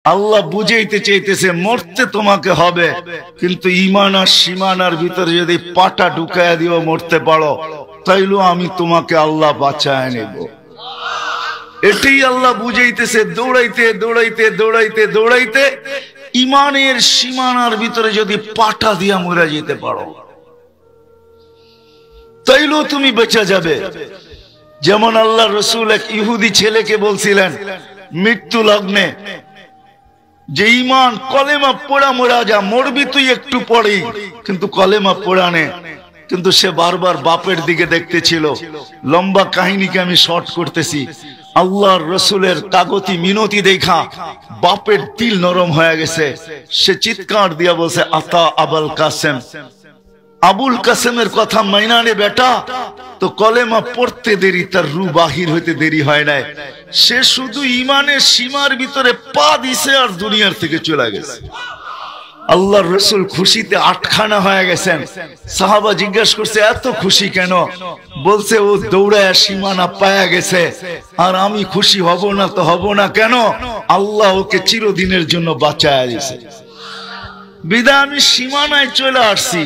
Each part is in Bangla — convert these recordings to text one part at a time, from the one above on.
আল্লাহ বুঝাইতে চাইতেছে মরতে তোমাকে হবে, কিন্তু ঈমান আর সীমানার ভিতরে যদি পাটা ঢুকায়া দিও মরতে পারো, তাইলে আমি তোমাকে আল্লাহ বাঁচায় নেব। এটাই আল্লাহ বুঝাইতেছে। দৌড়াইতে দৌড়াইতে দৌড়াইতে দৌড়াইতে ঈমানের সীমানার ভিতরে যদি পাটা দিয়া মরে যেতে পারো, তাইলেও তুমি বেঁচে যাবে। যেমন আল্লাহ রসুল এক ইহুদি ছেলেকে বলছিলেন মৃত্যু লগ্নে যে ঈমান কলেমা পড়া মরা যা, মরবি তুই একটু পরেই, কিন্তু কলেমা পড়া নে। কিন্তু সে বারবার বাপের দিকে দেখতেছিল। লম্বা কাহিনীকে আমি শর্ট করতেছি। আল্লাহর রসুলের কাগতি মিনতি দেখা বাপের দিল নরম হয়ে গেছে। সে চিৎকার দিয়া বলছে, আতা আবুল কাসেম, আবুল কাসেমের কথা মাইনা নে বেটা। তো কলেমা পড়তে দেরি, তার রু বাহির হইতে দেরি হয় নাই। সে শুধু ঈমানের সীমার ভিতরে পা দিছে আর দুনিয়ার থেকে চলে গেছে। আল্লাহর রসুল খুশিতে আটখানা হয়ে গেছেন। সাহাবা জিজ্ঞাসা করছে এত খুশি কেন? বলছে ও দৌড়ায় সীমানা পায়া গেছে, আর আমি খুশি হব না তো হব না কেন? আল্লাহ ওকে চিরদিনের জন্য বাঁচায়া দিয়েছে। বিদায় আমি সীমানায় চলে আসছি।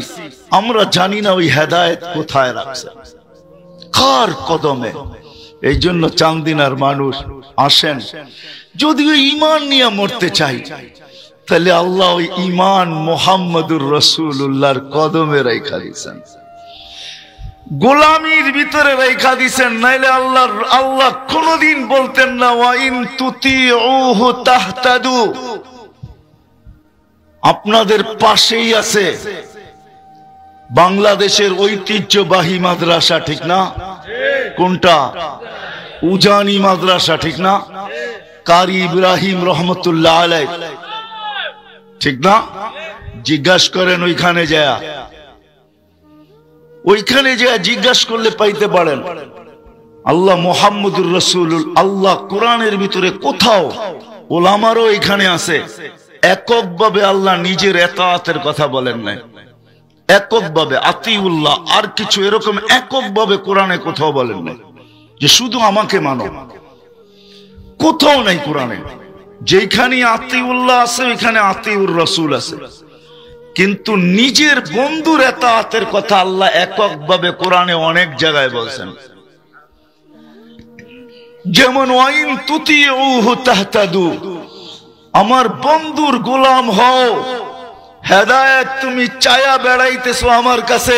আমরা জানি না ওই হেদায়েত কোথায় রাখছে, কার কদমে। এই জন্য চান্দিনার মানুষ আসেন, যদিও ঈমান নিয়ে মরতে চাই, তাহলে আল্লাহ ওই ঈমান মুহাম্মদুর রাসূলুল্লাহর কদমে রাখা দিয়েছেন, গোলামির ভিতরে রাখা দিয়েছেন। নাইলে আল্লাহ কোনদিন বলতেন না ওয়া ইন তুতিউহু তাহতাদু। আপনাদের পাশেই আছে বাংলাদেশের ঐতিহ্যবাহী মাদ্রাসা, ঠিক না? কোনটা? উজানি মাদ্রাসা, ঠিক না? কারি ইব্রাহিম রহমতুল্লাহ আলাইহ, ঠিক না? জিজ্ঞাসা করেন ওইখানে যায় জিজ্ঞাসা করলে পাইতে পারেন। আল্লাহ মুহাম্মদুর রাসূলুল্লাহ, আল্লাহ কোরআনের ভিতরে কোথাও, ওলামারও এখানে আছে, এককভাবে আল্লাহ নিজের এতাআতের কথা বলেন নাই। এককভাবে আতিউল্লাহ আর কিছু এরকম এককভাবে কোরআনে কোথাও বলেন নাই যে শুধু আমাকে মানো। কোথাও নাই কোরআনে। যেখানে আতিউল্লাহ আছে ওইখানে আতিউর রাসূল আছে, কিন্তু নিজের বন্ধুর এতাআতের কথা আল্লাহ এককভাবে কোরআনে অনেক জায়গায় বলছেন। যেমন ওয়াইন তুতিউহু তাহতাদু, আমার বন্ধুর গোলাম হও। হেদায়েত তুমি চায়া বেড়াইতেছো আমার কাছে,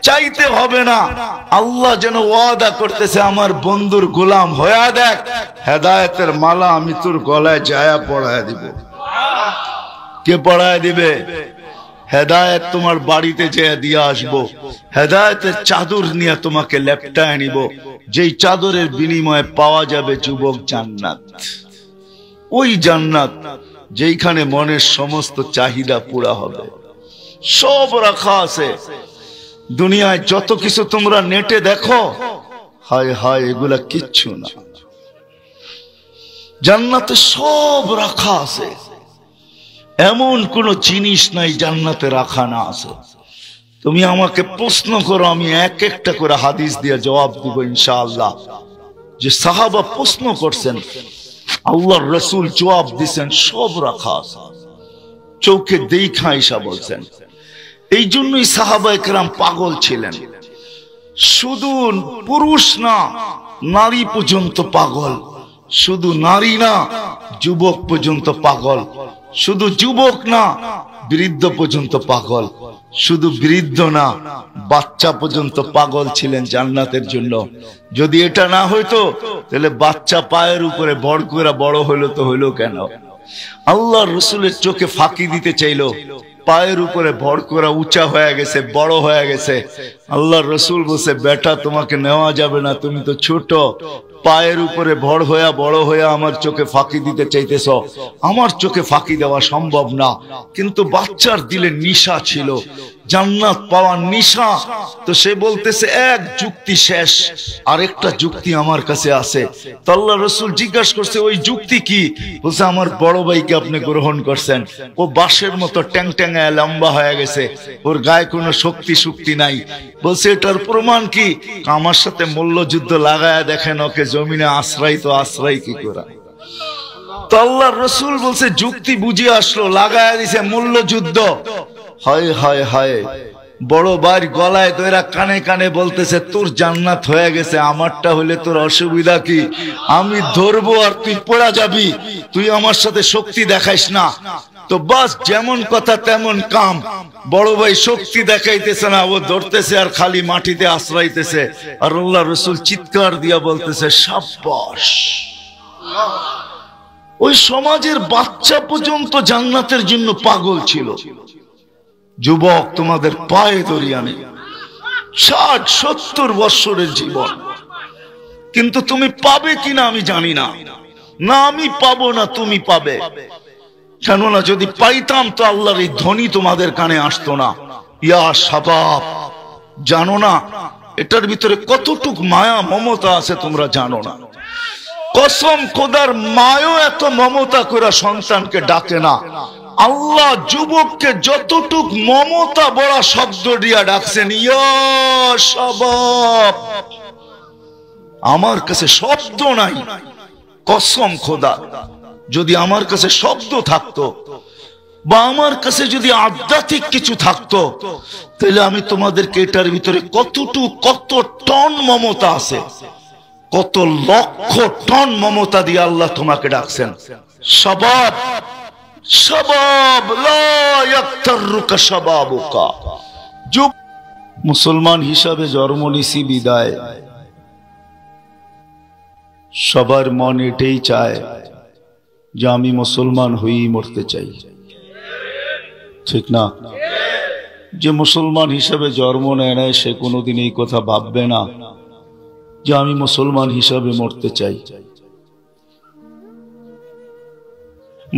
চাইতে হবে না। আল্লাহ যেন ওয়াদা করতেছে আমার বন্ধুর গোলাম হয়ে দেখ, হেদায়েতের মালা আমি তোর গলায় যায়া পড়ায় দিব। কে পড়ায় দিবে? হেদায়েত তোমার বাড়িতে যেয়ে দিয়ে আসবো। হেদায়েতের চাদর নিয়ে তোমাকে লেপটায় নিব, যেই চাদরের বিনিময়ে পাওয়া যাবে যুবক জান্নাত। ওই জান্নাত যেখানে মনের সমস্ত চাহিদা পুরা হবে। সব রাখা আছে। দুনিয়ায় যত কিছু তোমরা নেটে দেখো, হায় হায় এগুলা কিচ্ছু না। জান্নাতে সব রাখা আছে, এমন কোন জিনিস নাই জান্নাতে রাখা না আছে। তুমি আমাকে প্রশ্ন করো, আমি এক একটা করে হাদিস দিয়ে জবাব দিব ইনশাআল্লাহ। যে সাহাবা প্রশ্ন করছেন, আল্লাহর রাসূল জবাব দিছেন, সব রাখা আছে, চোখে দেখা ঈসা বলছেন। এই জন্যই সাহাবায়ে কেরাম পাগল ছিলেন। শুধু পুরুষ না, নারী পর্যন্ত পাগল। শুধু নারী না, যুবক পর্যন্ত পাগল। শুধু যুবক না, বৃদ্ধ পর্যন্ত পাগল। শুধু বৃদ্ধ না, বাচ্চা পর্যন্ত পাগল ছিলেন জান্নাতের জন্য। যদি এটা না হইতো তাহলে বাচ্চা পায়ের উপরে ভর করে বড় হইলো তো হইলো কেন? আল্লাহর রাসূলের চোখে ফাঁকি দিতে চাইলো, পায়ের উপরে ভর করা উঁচা হয়ে গেছে, বড় হয়ে গেছে। আল্লাহর রাসূল বলছে, বেটা তোমাকে নেওয়া যাবে না, তুমি তো ছোট। পায়ের উপরে ভর হইয়া বড় হইয়া আমার চোখে ফাঁকি দিতে চাইতেছ, আমার চোখে ফাঁকি দেওয়া সম্ভব না। কিন্তু বাচ্চার দিলে নিশা ছিল, জান্নাত পাওয়ার নিশা। তো সে বলতেছে এক যুক্তি শেষ, আরেকটা যুক্তি আমার কাছে আছে। তো আল্লাহর রাসূল জিজ্ঞাসা করছে, ওই যুক্তি কি? বলছে, আমার বড় ভাইকে আপনি গ্রহণ করছেন, ও বাঁশের মতো ট্যাং ট্যাঙায় লম্বা হয়ে গেছে, ওর গায়ে কোনো শক্তি নাই। বলছে, এটার প্রমাণ কি? আমার সাথে মল্লযুদ্ধ লাগায়া দেখেন, ওকে জমিনে আশ্রয় তো আশ্রয় কি করা। তো আল্লাহর রাসূল বলছে যুক্তি বুঝিয়ে আসলো, লাগায়া দিছে মূল্য যুদ্ধ। হায় হায় হায়, বড় ভাইয়ের গলায় ধরে কানে কানে বলতেছে তোর জান্নাত হয়ে গেছে, আমারটা হলে তোর অসুবিধা কি? আমি ধরবো আর তুই পড়া যাবি, তুই আমার সাথে শক্তি দেখাইস না। তো বাস যেমন কথা তেমন কাম। বড় ভাই শক্তি দেখাইতেছে না, ও ধরতেছে আর খালি মাটিতে আশ্রাইতেছে। আর আল্লাহ রাসূল চিৎকার দিয়া বলতেছে শাবাশ। ওই সমাজের বাচ্চা পর্যন্ত জান্নাতের জন্য পাগল ছিল। যুবক, তোমাদের পায়ে ধরি আমি, 60-70 বৎসরের জীবন, কিন্তু তুমি পাবে কিনা আমি জানি না। না আমি পাবো না তুমি পাবে, কেননা যদি পাইতাম তো আল্লাহর এই ধ্বনি তোমাদের কানে আসতো না। ইয়া শাবাব, জানো না এটার ভিতরে কতটুক মায়া মমতা আছে তোমরা জানো না। কসম খোদার, মায়ও এত মমতা করে সন্তানকে ডাকে না। আল্লাহ যুবককে যতটুক মমতা বড়া শব্দ দিয়া ডাকছেন, ইয়া শাবাব। আমার কাছে শব্দ নাই, কসম খোদা, যদি আমার কাছে শব্দ থাকতো বা আমার কাছে যদি আধ্যাত্মিক কিছু থাকতো, তাহলে আমি তোমাদেরকে এটার ভিতরে কত টন মমতা আছে, কত লক্ষ টন মমতা দিয়ে আল্লাহ তোমাকে ডাকছেন। শাবাব শাবাব লা ইয়াক্তারুকা শাবাবুকা। মুসলমান হিসাবে জন্ম নিছি বিদায়, সবার মন এটাই চায় যে আমি মুসলমান হয়েই মরতে চাই, ঠিক না? যে মুসলমান হিসাবে জন্ম নেয় নাই সে কোনোদিন এই কথা ভাববে না যে আমি মুসলমান হিসাবে মরতে চাই।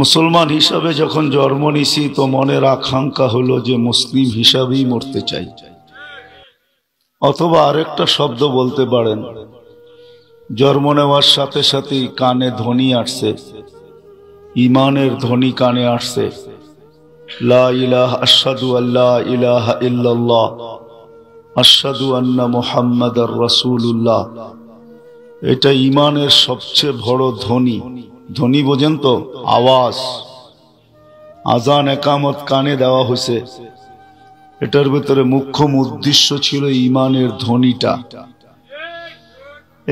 মুসলমান হিসাবে যখন জন্ম নিছি তো মনের আকাঙ্ক্ষা হলো যে মুসলিম হিসাবেই মরতে চাই। অথবা আরেকটা শব্দ বলতে পারেন, জন্ম নেওয়ার সাথে সাথেই কানে ধ্বনি আসছে, ইমানের ধ্বনি কানে আসছে, লা ইলাহা আশহাদু আল্লা ইলাহা ইল্লাল্লাহ আশহাদু আন্না মুহাম্মাদার রাসূলুল্লাহ। এটা ইমানের সবচেয়ে বড় ধ্বনি। ধ্বনি বোঝেন তো? আওয়াজ। আজান একামত কানে দেওয়া হয়েছে, এটার ভিতরে মুখ্য উদ্দেশ্য ছিল ইমানের ধ্বনিটা।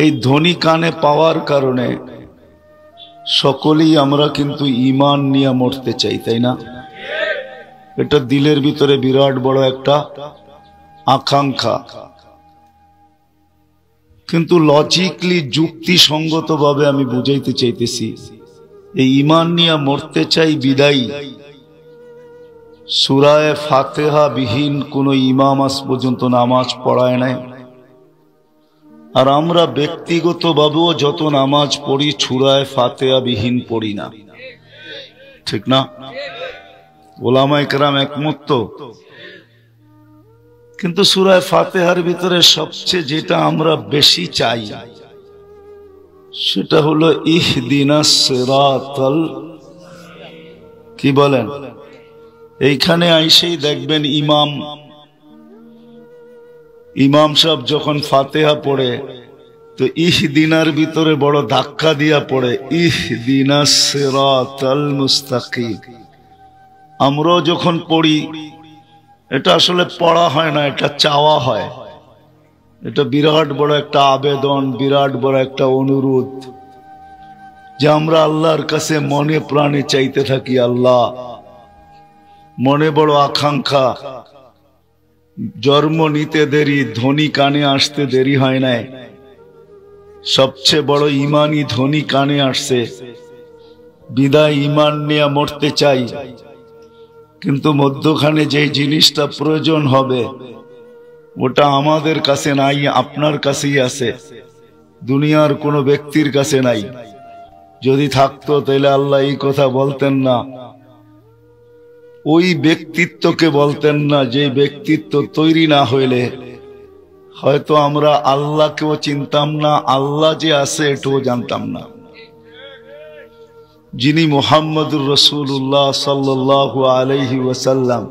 এই ধ্বনি কানে পাওয়ার কারণে সকলেই আমরা কিন্তু ইমান নিয়ে মরতে চাই, তাই না? এটা দিলের ভিতরে বিরাট বড় একটা আকাঙ্ক্ষা। কিন্তু লজিকলি যুক্তিসঙ্গত ভাবে আমি বুঝাইতে চাইতেছি, এই ইমান নিয়ে মরতে চাই বিদায়ী সূরায়ে ফাতিহা বিহীন কোন ইমাম আজ পর্যন্ত নামাজ পড়ায় নাই। আর আমরা ব্যক্তিগতভাবেও যত নামাজ পড়ি সূরায়ে ফাতিহা বিহীন পড়ি না, ঠিক না? ওলামায়ে কেরাম একমত তো? কিন্তু সূরায়ে ফাতিহার ভিতরে সবচেয়ে যেটা আমরা বেশি চাই সেটা হলো ইহদিনাস সিরাতাল, কি বলেন? এইখানে আইসেই দেখবেন ইমাম সাহেব যখন ফাতিহা পড়ে তো ইহদিনার ভিতরে বড় ধাক্কা দিয়া পড়ে, ইহদিনাস সিরাতাল মুস্তাকিম। আমরাও যখন পড়ি এটা আসলে পড়া হয় না, এটা চাওয়া হয়। এটা বিরাট বড় একটা আবেদন, বিরাট বড় একটা অনুরোধ যে আমরা আল্লাহর কাছে মনে প্রাণে চাইতে থাকি, আল্লাহ মনে বড় আকাঙ্ক্ষা। জন্ম নিতে দেরি, ধ্বনি কানে আসতে দেরি হয় নাই, সবচেয়ে বড় ইমানি ধ্বনি কানে আসছে, বিদায় ইমান নিয়ে মরতে চাই। কিন্তু মধ্যখানে যে জিনিসটা প্রয়োজন হবে ওটা আমাদের কাছে নাই, আপনার কাছেই আছে, দুনিয়ার কোনো ব্যক্তির কাছে নাই। যদি থাকতো তাহলে আল্লাহ এই কথা বলতেন না, ওই ব্যক্তিত্বকে বলতেন না যে ব্যক্তিত্ব তৈরি না হইলে হয়তো আমরা আল্লাহকেও চিনতাম না, আল্লাহ যে আছে এটাও জানতাম না। যিনি মুহাম্মদুর রাসূলুল্লাহ সাল্লাল্লাহু আলাইহি ওয়াসাল্লাম,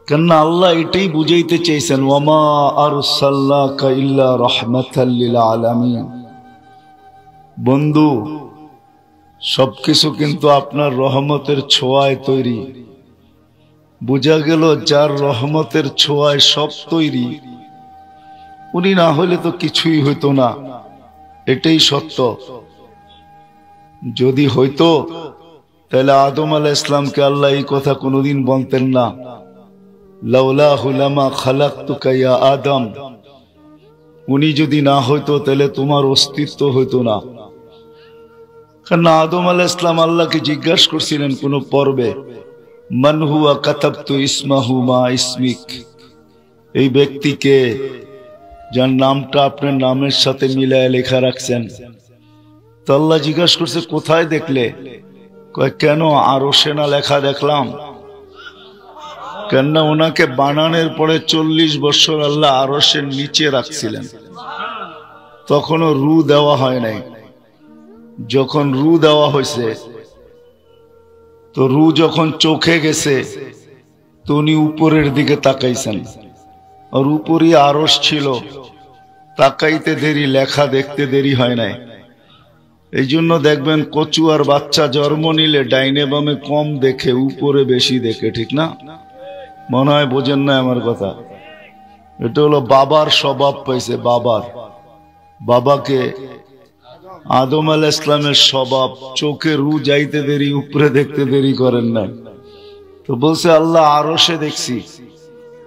কেননা আল্লাহ এটাই বুঝাইতে চাইছেন, ওয়ামা আরসালনাকা ইল্লা রাহমাতাল লিল আলামিন। বন্ধু, সবকিছু কিন্তু আপনার রহমতের ছোঁয়ায় তৈরি। বোঝা গেল যার রহমতের ছোঁয়ায় সব তৈরি, উনি না হলে তো কিছুই হইতো না। এটাই সত্য। যদি হইতো তাহলে আদম আলাইহিস সালামকে আল্লাহ এই কথা কোনোদিন বলতেন না, লাউলাহু লামা খালাকতুকা ইয়া আদম। উনি যদি না হইতো তাহলে তোমার অস্তিত্ব হইতো না। কারণ আদম আলাইহিস সালাম আল্লাহকে জিজ্ঞাসা করছিলেন কোন পর্বে, মান হুয়া কাতাবতু ইসমাহু মা ইসমিক। এই ব্যক্তিকে যার নামটা আপনার নামের সাথে মিলায় লেখা রাখছেন। তো আল্লাহ জিজ্ঞাসা করছে কোথায় দেখলে? কয় কেন আরশে না লেখা দেখলাম? কেননা ওনাকে বানানোর পরে 40 বছর আল্লাহ আরশের নিচে রাখছিলেন, তখনও রু দেওয়া হয় নাই। যখন রু দেওয়া হয়েছে, তো রু যখন চোখে গেছে, তো উনি উপরের দিকে তাকাইছেন, আর উপরই আরশ ছিল। তাকাইতে দেরি, লেখা দেখতে দেরি হয় নাই। এই জন্য দেখবেন কচু আর বাচ্চা জন্ম নিলে ডাইনে বামে কম দেখে, উপরে বেশি দেখে, ঠিক না? মনে হয় বোঝেন না আমার কথা। এটা হলো বাবার স্বভাব পাইছে। বাবাকে আদম আলাইহিস সালামের স্বভাব, চোখে রু যাইতে দেরি, উপরে দেখতে দেরি করেন না। তো বলছে আল্লাহ আরশে দেখছি।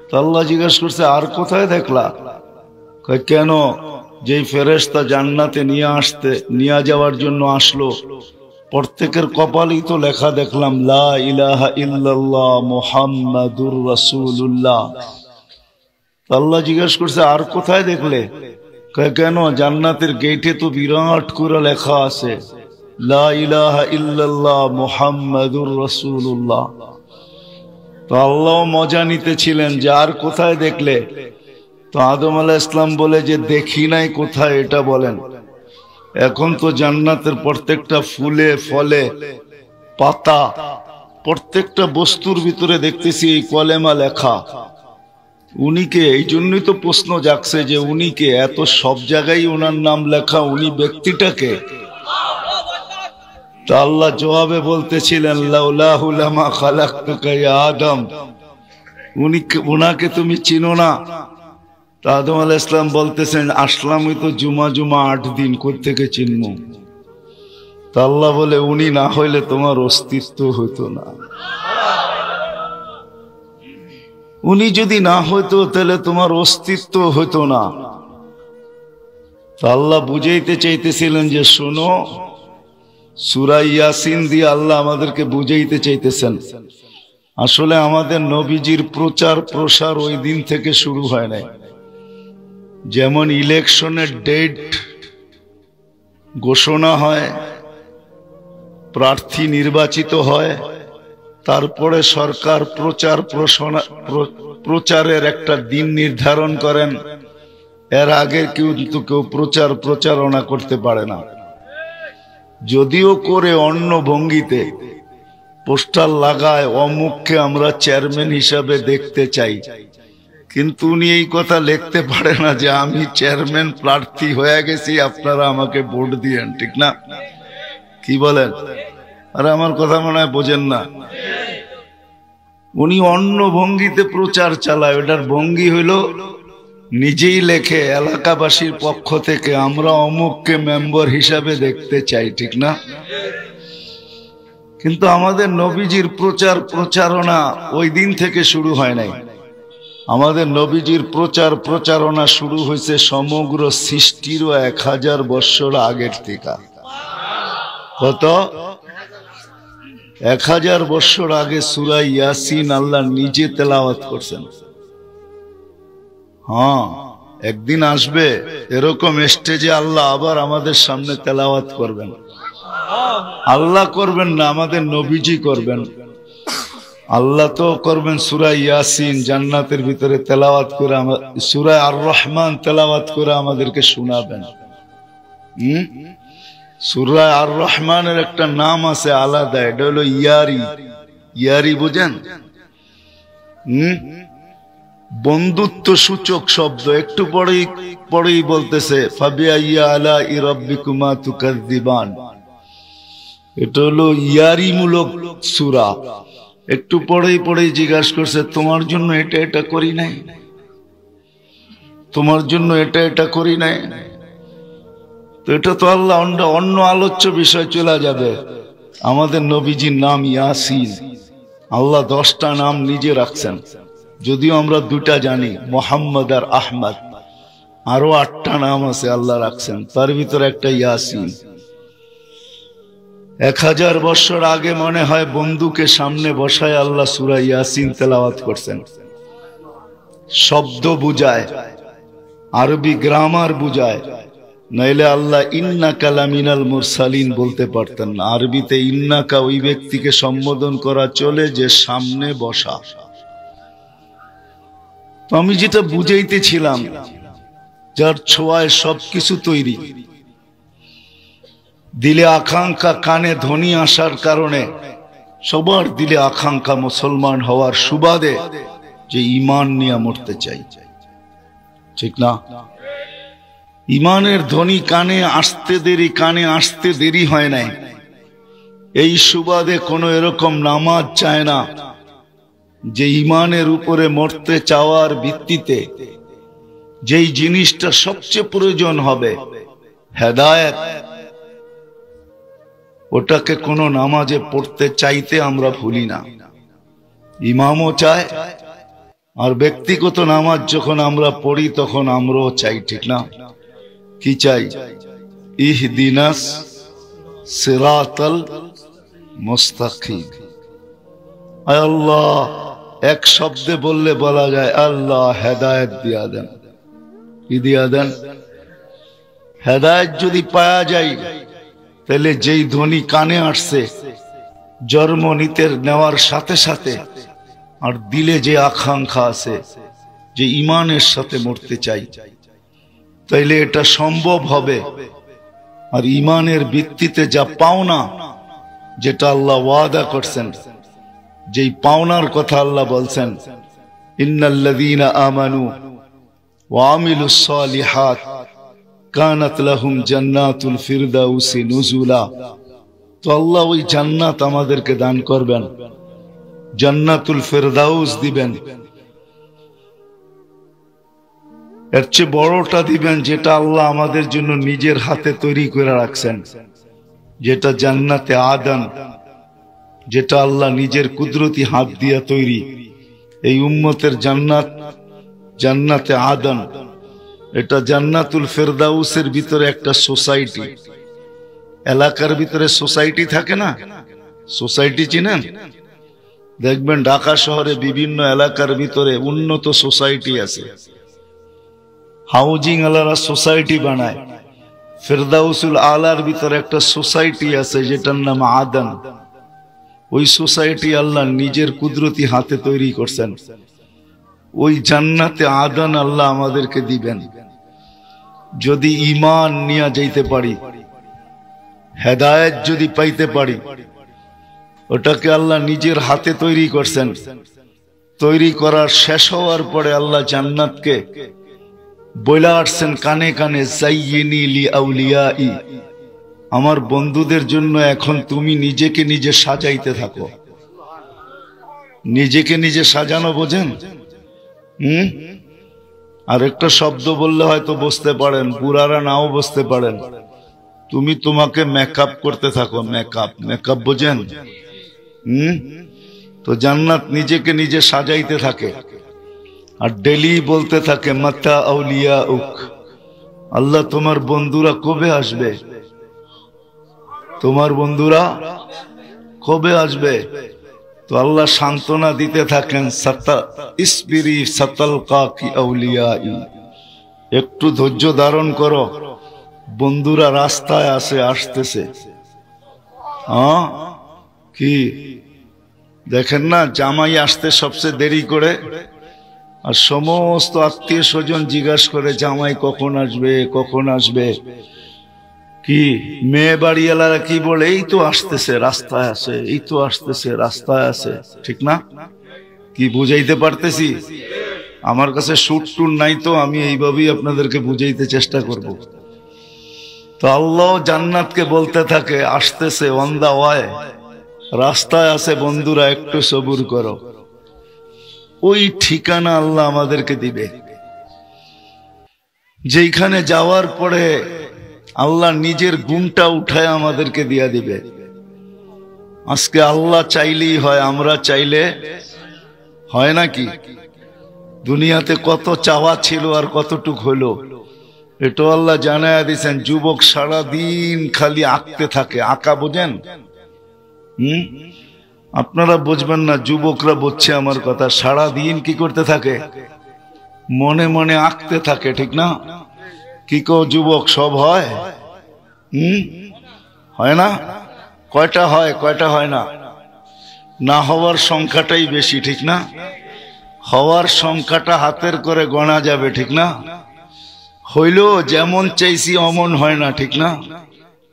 তো আল্লাহ জিজ্ঞাসা করছে আর কোথায় দেখলা? কেন? যেই ফেরেশতা জান্নাতে নিয়ে যাওয়ার জন্য আসলো, প্রত্যেকের কপালেই তো লেখা দেখলাম, লা ইলাহা ইল্লাল্লাহ মুহাম্মাদুর রাসূলুল্লাহ। আল্লাহ জিজ্ঞাসা করছে আর কোথায় দেখলে? কেন? জান্নাতের গেটে তো বিরাট করে লেখা আছে, লা ইলাহা ইল্লাল্লাহ মুহাম্মাদুর রাসূলুল্লাহ। তো আল্লাহ মজা নিতেছিলেন যে আর কোথায় দেখলে? তো আদম আলাইহিস সালাম বলে যে দেখি নাই কোথায়, এটা বলেন। এখন তো জান্নাতের প্রত্যেকটা ফুলে ফলে পাতা, প্রত্যেকটা বস্তুর ভিতরে দেখতেছি এই কলেমা লেখা। উনিকে, এই জন্যই তো প্রশ্ন জাগছে যে উনিকে, এত সব জায়গায় ওনার নাম লেখা, উনি ব্যক্তিটাকে। তা আল্লাহ জবাবে বলতেছিলেন, লাউলাহু লামা খালাকতুকা ইয়া আদম। উনাকে তুমি চিনো না? তা আদম আলাইহিস সালাম বলতেছেন আসলামই তো জুমা 8 দিন, কই থেকে চিনবো? তা আল্লাহ বলে উনি না হইলে তোমার অস্তিত্ব হইতো না। উনি যদি না হইতো তাহলে তোমার অস্তিত্ব হইতো না। তা আল্লাহ বুঝাইতে চাইতেছিলেন যে শোনো, সূরা ইয়াসিন দিয়ে আল্লাহ আমাদেরকে বুঝাইতে চাইতেছেন, আসলে আমাদের নবীজির প্রচার প্রসার ওই দিন থেকে শুরু হয় নাই। যেমন ইলেকশনের ডেট ঘোষণা হয়, প্রার্থী নির্বাচিত হয়, তারপরে সরকার প্রচারের একটা দিন নির্ধারণ করেন। এর আগে কিন্তু কেউ প্রচারণা করতে পারে না। যদিও করে অন্য ভঙ্গিতে পোস্টার লাগায়, অমুককে আমরা চেয়ারম্যান হিসাবে দেখতে চাই, কিন্তু উনি এই কথা লিখতে পারে না যে আমি চেয়ারম্যান প্রার্থী হয়ে গেছি, আপনারা আমাকে ভোট দিয়েন, ঠিক না? কি বলেন? আরে আমার কথা মনে হয় বোঝেন না। উনি অন্য ভঙ্গিতে প্রচার চালায়। ওটার ভঙ্গি হইল নিজেই লেখে এলাকাবাসীর পক্ষ থেকে আমরা অমুককে মেম্বার হিসাবে দেখতে চাই, ঠিক না? কিন্তু আমাদের নবীজির প্রচারণা ওই দিন থেকে শুরু হয় নাই। আমাদের নবীজির প্রচারণা শুরু হয়েছে সমগ্র সৃষ্টিরও 1000 বছর আগের থেকে। কত? 1000 বছর আগে সূরা ইয়াসিন আল্লাহ নিজে তেলাওয়াত করছেন। হ্যাঁ, একদিন আসবে এরকম স্টেজে আল্লাহ আবার আমাদের সামনে তেলাওয়াত করবেন। আল্লাহ করবেন না, আমাদের নবীজি করবেন। আল্লাহ তো করবেন সূরা ইয়াসিন, জান্নাতের ভিতরে তেলাওয়াত করে, সূরা আর রহমান তেলাওয়াত করে আমাদেরকে শোনাবেন। সূরা আর রহমানের একটা নাম আছে আলাদা, এটা হলো ইয়ারি। ইয়ারি বুঝেন? বন্ধুত্ব সূচক শব্দ। একটু পরেই বলতেছে ফাবিআইয়ি আলাই রাব্বিকুমা তুকাযযিবান। এটা হলো ইয়ারিমূলক সূরা। একটু পরেই পরেই জিজ্ঞাসা করছে, তোমার জন্য এটা এটা করি নাই, তোমার জন্য এটা এটা করি নাই। তো এটা তো আল্লাহ অন্য আলোচ্য বিষয় চলে যাবে। আমাদের নবীজির নাম ইয়াসিন। আল্লাহ 10টা নাম নিজে রাখছেন, যদিও আমরা 2টা জানি, মোহাম্মদ আর আহমদ। আরো 8টা নাম আছে আল্লাহ রাখছেন, তার ভিতরে একটা ইয়াসিন। 1000 বছর আগে মনে হয় বন্ধুকে সামনে বসায় আল্লাহ সূরা ইয়াসিন তেলাওয়াত করছেন। শব্দ বুঝায়, আরবি গ্রামার বুঝায়, নইলে আল্লাহ ইন্নাকা লামিনাল মুরসালিন বলতে পারতেন না। আরবিতে ইন্নাকা ওই ব্যক্তিকে সম্বোধন করা চলে যে সামনে বসা। তো আমি যেটা বুঝাইতেছিলাম, যার ছোঁয়ায় সবকিছু তৈরি, দিলে আকাঙ্ক্ষা, কানে ধ্বনি আসার কারণে সবার দিলে আকাঙ্ক্ষা মুসলমান হওয়ার সুবাদে যে ঈমান নিয়ে মরতে চাই, ঠিক না? ঈমানের ধ্বনি কানে আসতে দেরি হয় নাই। এই সুবাদে কোনো এরকম নামাজ চায় না যে ঈমানের উপরে মরতে চাওয়ার ভিত্তিতে যেই জিনিসটা সবচেয়ে প্রয়োজন হবে, হেদায়েত, ওটাকে কোনো নামাজে পড়তে চাইতে আমরা ভুলি না। ইমামও চায়, আর ব্যক্তিগত নামাজ যখন আমরা পড়ি তখন আমরাও চাই, ঠিক না? কি চাই? ইহদিনাস সিরাতাল মুস্তাকিম। আল্লাহ এক শব্দে বললে বলা যায়, আল্লাহ হেদায়েত দিয়া দেন। কি দিয়া দেন? হেদায়েত যদি পাওয়া যায়, তাহলে যেই ধ্বনি কানে আসছে জন্ম নিতে নেওয়ার সাথে সাথে, আর দিলে যে আকাঙ্ক্ষা আছে যে ঈমানের সাথে মরতে চাই, তাইলে এটা সম্ভব হবে। আর ঈমানের ভিত্তিতে যা পাওনা, যেটা আল্লাহ ওয়াদা করছেন, যেই পাওনার কথা আল্লাহ বলছেন, ইন্নাল্লাযীনা আমানু ওয়া আমিলুস সালিহাত কানাত লাহুম জান্নাতুল ফিরদাউসি নুজুলা। তো আল্লাহ ওই জান্নাত আমাদেরকে দান করবেন, জান্নাতুল ফিরদাউস দিবেন। এর চেয়ে বড়টা দিবেন যেটা আল্লাহ আমাদের জন্য নিজের হাতে তৈরি করে রাখছেন, যেটা জান্নাতে আদন, যেটা আল্লাহ নিজের কুদরতি হাত দিয়া তৈরি। এই উম্মতের জান্নাত, জান্নাতে আদন, এটা জান্নাতুল ফেরদাউসের ভিতরে একটা সোসাইটি। এলাকার ভিতরে সোসাইটি থাকে না? সোসাইটি চিনেন? দেখবেন ঢাকা শহরে বিভিন্ন এলাকার ভিতরে উন্নত সোসাইটি আছে। হাউজিং আলারা সোসাইটি বানায়। ফেরদাউসুল আলার ভিতরে একটা সোসাইটি আছে যেটার নাম আদন। ওই সোসাইটি আল্লাহ নিজের কুদরতি হাতে তৈরি করছেন। ওই জান্নাতে আদন আল্লাহ আমাদেরকে দিবেন যদি ঈমান নিয়ে যাইতে পারি, হেদায়েত যদি পাইতে পারি। ওটাকে আল্লাহ নিজের হাতে তৈরি করছেন। তৈরি করার শেষ হওয়ার পরে আল্লাহ জান্নাতকে বইলা আসছেন কানে কানে, যাইয়িনি লিআউলিয়াই, আমার বন্ধুদের জন্য এখন তুমি নিজেকে নিজে সাজাইতে থাকো। নিজেকে নিজে সাজানো বোঝেন? আর একটা শব্দ বললে হয়তো বুঝতে পারেন, বুড়ারা নাও বুঝতে পারেন। তুমি তোমাকে মেকআপ করতে থাকো। মেকআপ বোঝেন? তো জান্নাত নিজেকে নিজে সাজাইতে থাকে আর ডেলি বলতে থাকে, মাতা আউলিয়া উক, আল্লাহ তোমার বন্ধুরা কবে আসবে? তোমার বন্ধুরা কবে আসবে? তো আল্লাহ সান্ত্বনা দিতে থাকেন, ইসবিরি সাতালকাকি আউলিয়াই, একটু ধৈর্য ধারণ করো, বন্ধুরা রাস্তায় আসতেছে। কি দেখেন না, জামাই আসতে সবচেয়ে দেরি করে, আর সমস্ত আত্মীয় স্বজন জিজ্ঞাসা করে জামাই কখন আসবে, কখন আসবে। কি মেয়ে বাড়িওয়ালারা কি বলে, এই তো আসতেছে রাস্তায় আছে, এই তো আসতেছে রাস্তায় আছে, ঠিক না? কি বুঝাইতে পারতেছি? আমার কাছে সুট টুট নাই, তো আমি এইভাবেই আপনাদেরকে বুঝাইতে চেষ্টা করব। তো আল্লাহ জান্নাতকে বলতে থাকে আসতেছে অন দা ওয়ে, রাস্তায় আছে বন্ধুরা, একটু সবুর করো। ওই ঠিকানা আল্লাহ আমাদেরকে দিবে, যেখানে যাওয়ার পরে আল্লাহ নিজের গুণটা উঠায় আমাদেরকে দিয়া দিবে। আজকে আল্লাহ চাইলেই হয়, আমরা চাইলে হয় নাকি? দুনিয়াতে কত চাওয়া ছিল আর কতটুক হলো এটা আল্লাহ জানায়া দিয়েছেন। যুবক সারা দিন খালি আঁকতে থাকে। আঁকা বোঝেন? আপনারা বুঝবেন না, যুবকরা বুঝছে আমার কথা। সারা দিন কি করতে থাকে? মনে মনে আঁকতে থাকে, ঠিক না? কি কো যুবক, সব হয়? হয় না? কয়টা হয়, কয়টা হয় না? না হওয়ার সংখ্যাটাই বেশি, ঠিক না? হওয়ার সংখ্যাটা হাতের করে গণা যাবে, ঠিক না? হইলো যেমন চাইছি অমন হয় না, ঠিক না?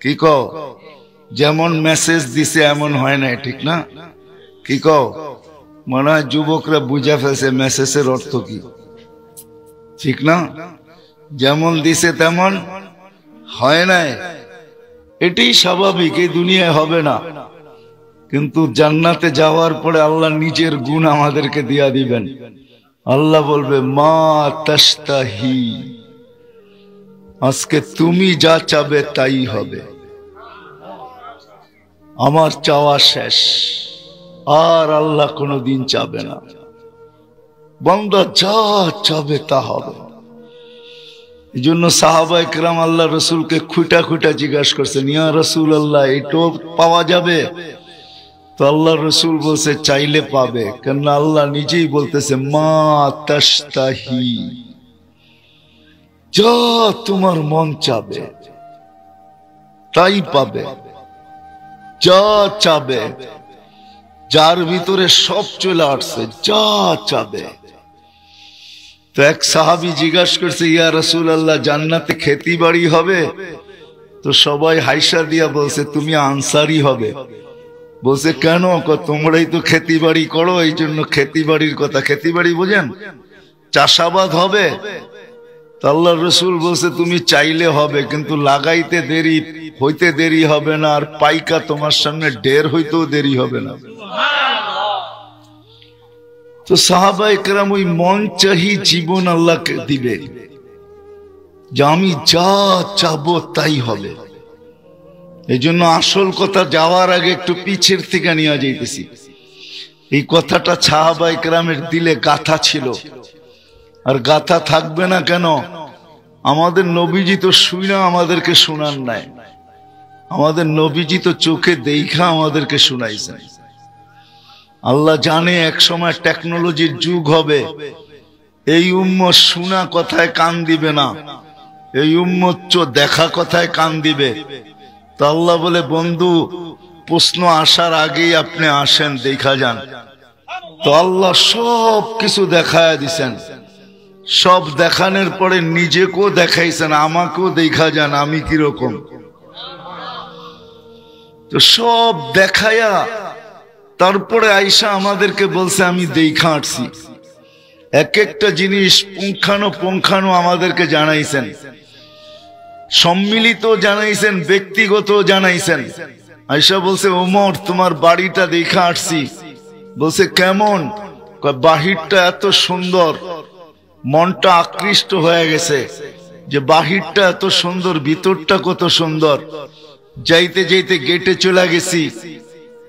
কি কও? যেমন মেসেজ দিছে এমন হয় না, ঠিক না? কি কও? মনে হয় যুবকরা বুঝা ফেলছে মেসেজের অর্থ কি, ঠিক না? যেমন দিছে তেমন হয় নাই, এটাই স্বাভাবিক, এই দুনিয়ায় হবে না। কিন্তু জান্নাতে যাওয়ার পরে আল্লাহ নিজের গুণ আমাদেরকে দিয়া দিবেন। আল্লাহ বলবে মা তাশতাহি, আজকে তুমি যা চাবে তাই হবে। আমার চাওয়া শেষ, আর আল্লাহ কোনোদিন চাবে না। বান্দা যা চাবে তা হবে। এই জন্য সাহাবায়ে কেরাম আল্লাহ রসুলকে খুঁটা খুঁটা জিজ্ঞাসা করছেন, ইয়া রাসূলুল্লাহ, এটাও পাওয়া যাবে? তো আল্লাহ রসুল বলছে চাইলে পাবে। কেন আল্লাহ নিজেই বলতেছে মা তাশতাহি, যা তোমার মন চাবে তাই পাবে। যা চাবে, যার ভিতরে সব চলে আসছে, যা চাবে। তো এক সাহাবী জিজ্ঞাসা করছে, ইয়া রাসূলুল্লাহ, জান্নাতে খেতি বাড়ি হবে? তো সবাই হাইসা দিয়া বলছে তুমি আনসারি হবে। বলছে কেন? তোমরাই তো খেতি বাড়ি করো, এই জন্য খেতি বাড়ির কথা। খেতি বাড়ি বোঝেন? চাষাবাদ হবে। তো আল্লাহ রসুল বলছে তুমি চাইলে হবে, কিন্তু লাগাইতে দেরি হইতে দেরি হবে না, আর পাইকা তোমার সামনে ঢের হইতেও দেরি হবে না। তো সাহাবায়ে কেরাম ওই মন চাহি জীবন আল্লাহকে দিবে, যে আমি যা চাবো তাই হবে। এই জন্য আসল কথা যাওয়ার আগে একটু পিছের থেকে নিয়ে যাইতেছি। এই কথাটা সাহাবায়ে কেরামের দিলে গাথা ছিল, আর গাথা থাকবে না কেন? আমাদের নবীজি তো শুইনা আমাদেরকে শোনান নাই, আমাদের নবীজি তো চোখে দেখা আমাদেরকে শুনাইছেন। আল্লাহ জানে এক সময় টেকনোলজির যুগ হবে, এই উম্মত শোনা কথায় কান দিবে না, এই উম্মত দেখা কথায় কান দিবে। তো আল্লাহ বলে বন্ধু, প্রশ্ন আসার আগেই আপনি আসেন, দেখা যান। তো আল্লাহ সব কিছু দেখায় দিছেন। সব দেখানোর পরে নিজেকেও দেখাইছেন, আমাকেও দেখা যান আমি কিরকম। তো সব দেখায়া তারপরে আয়েশা আমাদেরকে বলছে আমি দেখা আসছি। এক একটা জিনিস পুঙ্খানো আমাদেরকে জানাইছেন, সম্মিলিত জানাইছেন, ব্যক্তিগত জানাইছেন। আয়েশা বলছে ওমর তোমার বাড়িটা দেখা আসছি। বলছে কেমন? বাহিরটা এত সুন্দর, মনটা আকৃষ্ট হয়ে গেছে যে বাহিরটা এত সুন্দর, ভিতরটা কত সুন্দর। যাইতে যাইতে গেটে চলে গেছি,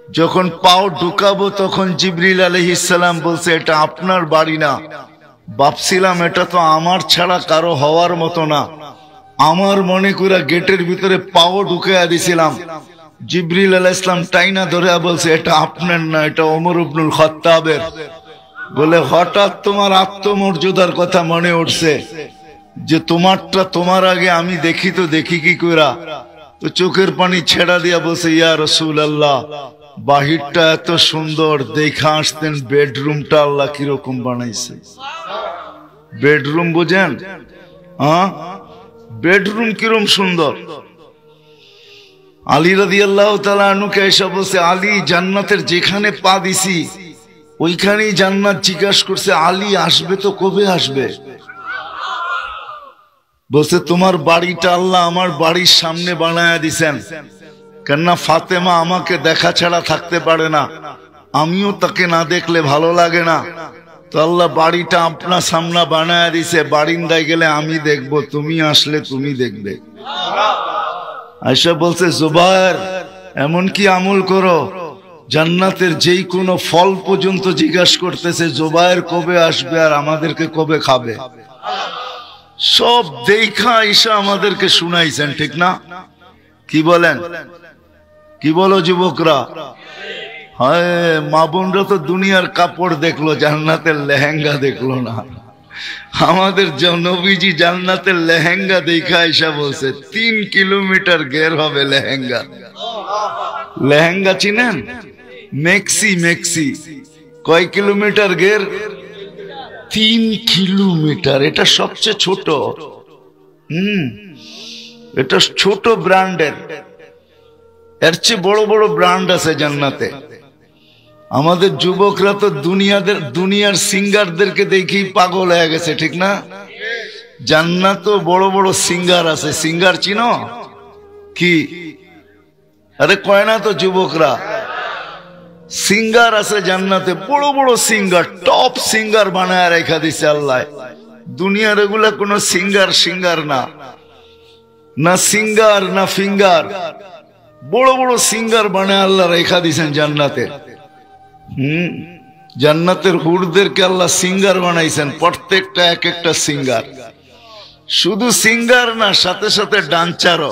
যখন পাও ঢুকাবো তখন জিবরিল আলাইহিস সালাম বলছে এটা আপনার বাড়ি না। ভাবছিলাম এটা তো আমার ছাড়া কারো হওয়ার মতো না। আমার মনে করে গেটের ভিতরে পাও ঢুকাইয়া দিছিলাম। জিবরিল আলাইহিস সালাম টাইনা ধরে বলছে এটা আপনার না, এটা ওমর ইবনুল খাত্তাবের। বলে হঠাৎ তোমার আত্মমর্যাদার কথা মনে উঠছে যে তোমারটা তোমার আগে আমি দেখি, তো দেখি কি কইরা? তো চোখের পানি ছেড়া দিয়া বলছে ইয়া রাসূলুল্লাহ, বাহিরটা এত সুন্দর, দেখা আসতেন বেডরুমটা আল্লাহ কিরকম বানাইছে। বেডরুম বুঝেন? হ্যাঁ, বেডরুম কিরকম সুন্দর। আলী রাদিয়াল্লাহু তাআলা আনহুকে এসে বলছে আলী, জান্নাতের যেখানে পা দিছি ওইখানেই জান্নাত জিজ্ঞাসা করছে আলী আসবে তো কবে আসবে? বলছে তোমার বাড়িটা আল্লাহ আমার বাড়ির সামনে বানায়া দিছেন, কেননা ফাতেমা আমাকে দেখা ছাড়া থাকতে পারে না, আমিও তাকে না দেখলে ভালো লাগে না, তো আল্লাহ বাড়িটা আপনার সামনে বানায়া দিছে, বারিন্দায় গেলে আমি দেখবো, তুমি আসলে তুমি দেখবে। আয়েশা বলছে জুবায়ের এমন কি আমল করো, জান্নাতের যেই কোনো ফল পর্যন্ত জিজ্ঞাসা করতেছে জুবায়ের কবে আসবে আর আমাদেরকে কবে খাবে। সব দেখা আয়েশা আমাদেরকে শুনাইছেন, ঠিক না? কি বলেন, কি বলো যুবকরা? হায় মা বোনরা তো দুনিয়ার কাপড় দেখলো, জান্নাতের লেহেঙ্গা দেখলো না। আমাদের নবীজি জান্নাতের লেহেঙ্গা দেখা আয়েশা বলছে 3 কিলোমিটার ঘের হবে লেহেঙ্গা। লেহেঙ্গা চিনেন? মেক্সি, মেক্সি কয় কিলোমিটার ঘের? 3 কিলোমিটার। এটা সবচেয়ে ছোট। এটা ছোট ব্র্যান্ডের, এর চেয়ে বড় বড় ব্র্যান্ড আছে জান্নাতে। আমাদের যুবকরা তো দুনিয়ার সিঙ্গারদেরকে দেখেই পাগল হয়ে গেছে, ঠিক না? জান্নাতে বড় বড় সিঙ্গার আছে। সিঙ্গার চিনো কি? আরে কয় না তো যুবকরা, সিঙ্গার আছে জান্নাতে, বড় বড় সিঙ্গার, টপ সিঙ্গার বানায় রেখা দিছে আল্লাহ। দুনিয়ার এগুলা কোনো সিঙ্গার না, না সিঙ্গার না ফিঙ্গার, বড় বড় সিঙ্গার বানায় আল্লাহ রেখা দিছেন জান্নাতে। জান্নাতের হুরদেরকে আল্লাহ সিঙ্গার বানাইছেন, প্রত্যেকটা এক একটা সিঙ্গার। শুধু সিঙ্গার না, সাথে সাথে ডান্সারও।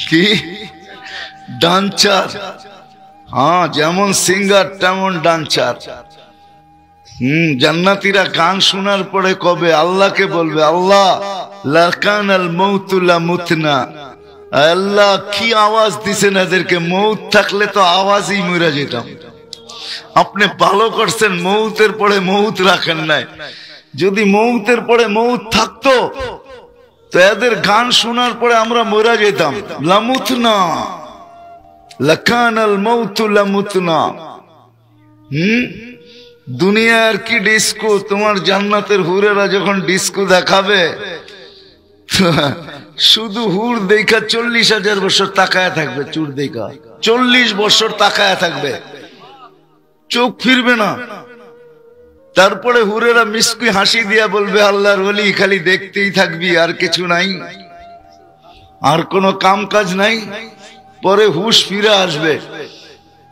কি ডান্সার? হ্যাঁ, যেমন সিঙ্গার তেমন ডান্সার। জান্নাতীরা গান শোনার পরে কবে আল্লাহকে বলবে, আল্লাহ লাকানাল মাউতু লামুতনা, আল্লাহ কি আওয়াজ দিছেন এদেরকে, মৌত থাকলে তো আওয়াজই মরে যেতাম। আপনি ভালো করছেন মৌতের পরে মৌত রাখেন নাই, যদি মৌতের পরে মৌত থাকতো তো এদের গান শোনার পরে আমরা মরে যেতাম। লামুতনা, লাকানাল মাউতু লামুতনা। দুনিয়ার কি ডিস্কো, তোমার জান্নাতের হুরেরা যখন ডিস্কো দেখাবে শুধু হুর দেখা 40,000 বছর তাকায় থাকবে, চুর দেখা 40 বছর তাকায় থাকবে, চোখ ফিরবে না। তারপরে হুরেরা মিসকি হাসি দিয়া বলবে, আল্লাহর ওলি খালি দেখতেই থাকবি, আর কিছু নাই, আর কোনো কাম কাজ নাই। পরে হুশ ফিরে আসবে,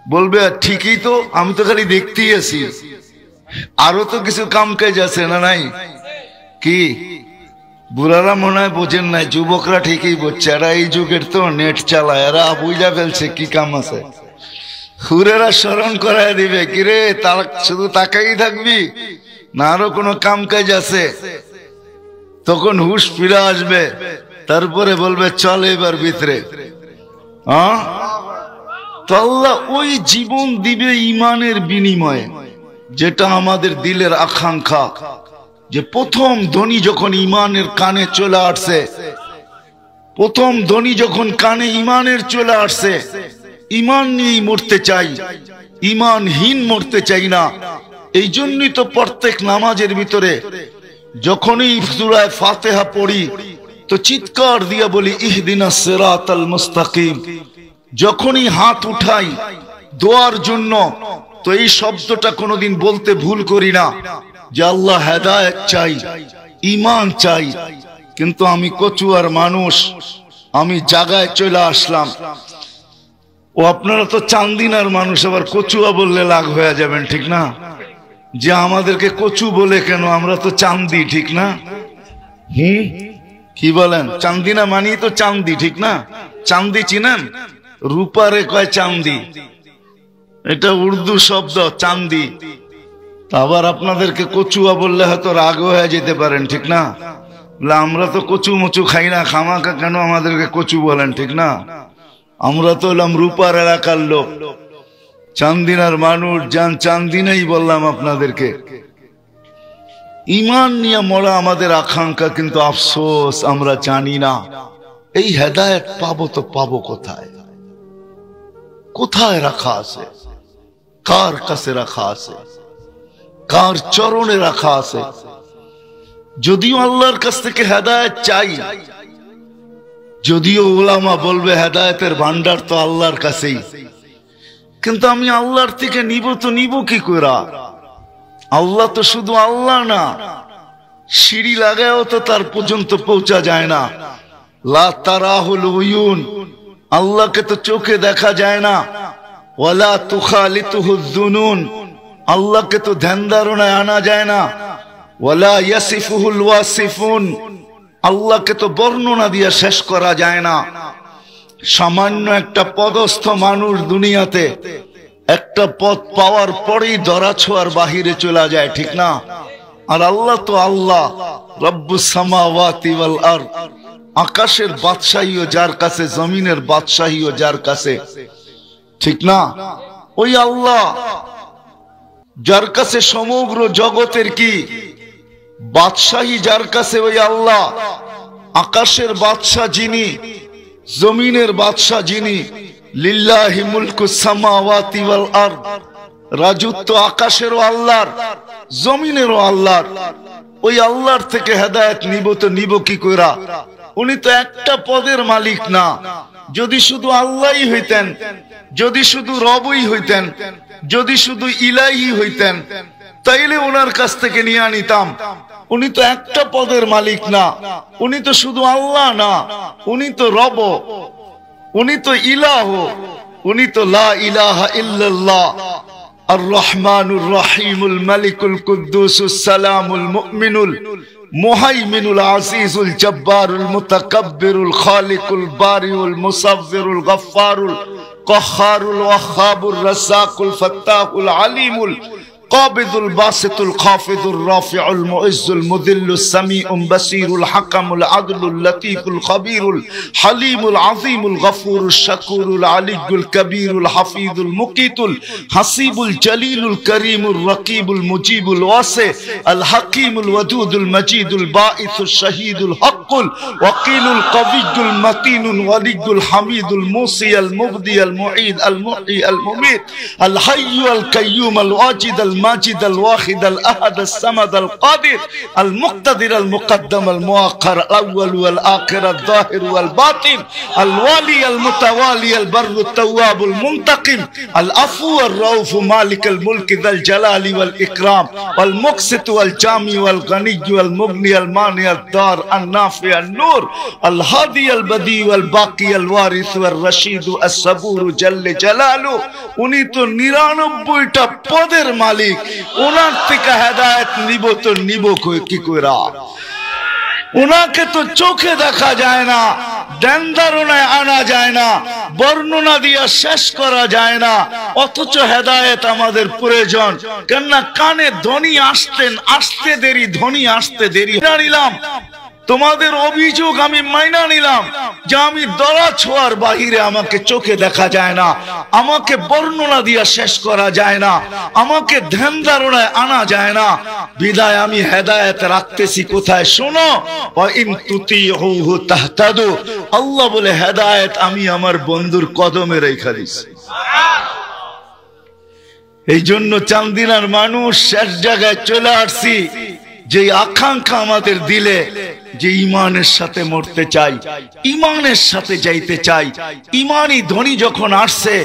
বলবে ঠিকই তো, আমি তো খালি দেখতেই আছি, আরো তো কিছু কাম কাজ আছে না নাই? কি বুড়ারা মনে হয় বোঝেন নাই, যুবকরা ঠিকই বুঝছে, এরা এই যুগের তো নেট চালায়, এরা বুঝা ফেলছে কি কাম আছে। হুরেরা স্মরণ করায় দিবে, কিরে তার শুধু তাকাই থাকবি না আরো কোনো কাম কাজ আছে? তখন হুশ ফিরে আসবে, তারপরে বলবে চল এবার ভিতরে। তো আল্লাহ ওই জীবন দিবে ইমানের বিনিময়ে, যেটা আমাদের দিলের আকাঙ্ক্ষা। যে প্রথম ধ্বনি যখন ইমানের কানে চলে আসছে, প্রথম ধ্বনি যখন কানে ইমানের চলে আসছে, ইমান নিয়েই মরতে চাই, ইমানহীন মরতে চাই না। এই জন্যই তো প্রত্যেক নামাজের ভিতরে যখনই সূরা ফাতিহা পড়ি তো চিৎকার দিয়ে বলি ইহদিনাস সিরাতাল মুস্তাকিম। যখনই হাত উঠাই দোয়ার জন্য তো এই শব্দটা কোনোদিন বলতে ভুল করি না, যে আল্লাহ হেদায়েত চাই, ইমান চাই। কিন্তু আমি কচুয়ার মানুষ, আমি জায়গায় চলে আসলাম। ও আপনারা তো চান্দিনার মানুষ, আবার কচুয়া বললে লাগ হয়ে যাবেন, ঠিক না? যে আমাদেরকে কচু বলে কেন, আমরা তো চান্দি, ঠিক না? কি বলেন? চান্দিনা মানি তো চান্দি, ঠিক না? চান্দি চিনেন? রূপারে কয় চান্দি, এটা উর্দু শব্দ চান্দি। আবার আপনাদেরকে কচুয়া বললে হয়তো রাগ হয়ে যেতে পারেন, ঠিক না? আমরা তো কচু মুচু খাই না, খামাকা কেন আমাদেরকে কচু বলেন, ঠিক না? আমরা তো হলাম রূপার এলাকার লোক, চান্দিনার মানুষ, যান চান্দিনাই বললাম আপনাদেরকে। ইমান নিয়ে মরা আমাদের আকাঙ্ক্ষা, কিন্তু আফসোস আমরা জানি না এই হেদায়েত পাবো তো পাবো কোথায়, কোথায় রাখা আছে, কার কাছে রাখা আছে, কার চরণে রাখা আছে। যদিও আল্লাহর কাছ থেকে হেদায়েত চাই, যদিও উলামা বলবে হেদায়েতের ভান্ডার তো আল্লাহর কাছেই, কিন্তু আমি আল্লাহর থেকে নিব তো নিব কি করে? আল্লাহ তো শুধু আল্লাহ না, সিঁড়ি লাগায়ও তো তার পর্যন্ত পৌঁছা যায় না। লা তারাহুল উয়ুন, আল্লাহকে তো চোখে দেখা যায় না। ওয়ালা তুখালিতুহুজ জুনুন, আল্লাহকে তো ধ্যান ধারণায় আনা যায় না। ওয়ালা ইয়াসিফুহুল ওয়াসিফুন, আল্লাহকে তো বর্ণনা দিয়ে শেষ করা যায় না। সামান্য একটা পদস্থ মানুষ দুনিয়াতে একটা পদ পাওয়ার পরেই ধরাছোঁয়ার বাহিরে চলে যায়, ঠিক না? আর আল্লাহ তো আল্লাহ, রব্বুস সামাওয়াতি ওয়াল আরদ, আকাশের বাদশাহীও যার কাছে, জমিনের বাদশাহীও যার কাছে, ঠিক না? ওই আল্লাহ যার কাছে সমগ্র জগতের কি বাদশাহী, যার কাছে ওই আল্লাহ, আকাশের বাদশাহ যিনি, জমিনের বাদশাহ যিনি। লিল্লাহি মুলকুস সামাওয়াতি ওয়াল আরদ, রাজত্ব আকাশেরও আল্লাহর, জমিনেরও আল্লাহর। ওই আল্লাহর থেকে হেদায়েত নিব তো নিব কি কইরা? উনি তো একটা পদের মালিক না। যদি শুধু আল্লাহই হইতেন, যদি শুধু রবই হইতেন, যদি শুধু ইলাহি হইতেন, তাইলে ওনার কাছ থেকে নিয়ে নিতাম। উনি তো একটা পদের মালিক না, উনি তো শুধু আল্লাহ না, উনি তো রব, উনি তো ইলাহ, উনি তো লা ইলাহা ইল্লাল্লাহ আর রহমানুর রহিমুল মালিকুল কুদ্দুসুস সালামুল মুমিনুল মুহাইমিনুল আজিজুল জব্বারুল মুতাকাব্বিরুল খালিকুল বারিউল মুসাవ్বিরুল গফফারুল কহ্হারুল ওয়াহ্হাবুর রাজ্জাকুল ফাত্তাহুল আলিমুল قابض الباسط الخافض الرافع المعز المذل السميع البصير الحكم العدل اللطيف الخبير الحليم العظيم الغفور الشكور العلي الكبير الحفيظ المقيت الحسيب الجليل الكريم الرقيب المجيب الواسع الحكيم الودود المجيد الباعث الشهيد الحق الوكيل القوي المتين الولي الحميد الموصي المبدي المعيد المحيي المميت الحي القيوم الواجد الماجد الواحد الأحد الصمد القادر المقتدر المقدم المؤخر الأول والآخر الظاهر والباطن الوالي المتوالي البر التواب المنتقم العفو الرؤوف مالك الملك ذا الجلال والإكرام والمقسط والجامع والغني والمغني المانع الدار النافع النور الهادي البديع والباقي الوارث والرشيد الصبور جل جلاله। উনি তো ৯৯টা পদের মালিক, ওনার থেকে হেদায়েত নিব তো নিব কি কইরা? ওনাকে তো চোখে দেখা যায় না, ধ্যান ধারণায় আনা যায় না, বর্ণনা দিয়ে শেষ করা যায় না, অথচ হেদায়েত আমাদের প্রয়োজন। কেননা কানে ধ্বনি আসতে দেরি, ধ্বনি আসতে দেরি। নিলাম তোমাদের অভিযোগ, আমি মাইনা নিলাম যে আমি দরা ছোঁয়ার বাহিরে আমাকে চোখে দেখা যায় না, আমাকে বর্ণনা দিয়ে শেষ করা যায় না, আমাকে ধ্যান ধারণায় আনা যায় না। বিদায় আমি হেদায়েত রাখতেছি কোথায়? শোনো, ওয়া ইন তুতিউহু তাহতাদু, আল্লাহ বলে হেদায়েত আমি আমার বন্ধুর কদমে রেখে দিছি। এই জন্য চান্দিনার মানুষ শেষ জায়গায় চলে আসছি, যে আকাঙ্ক্ষা আমাদের দিলে, যে ইমানের সাথে মরতে চাই, ইমানের সাথে যাইতে চাই। ইমানই ধ্বনি যখন আসছে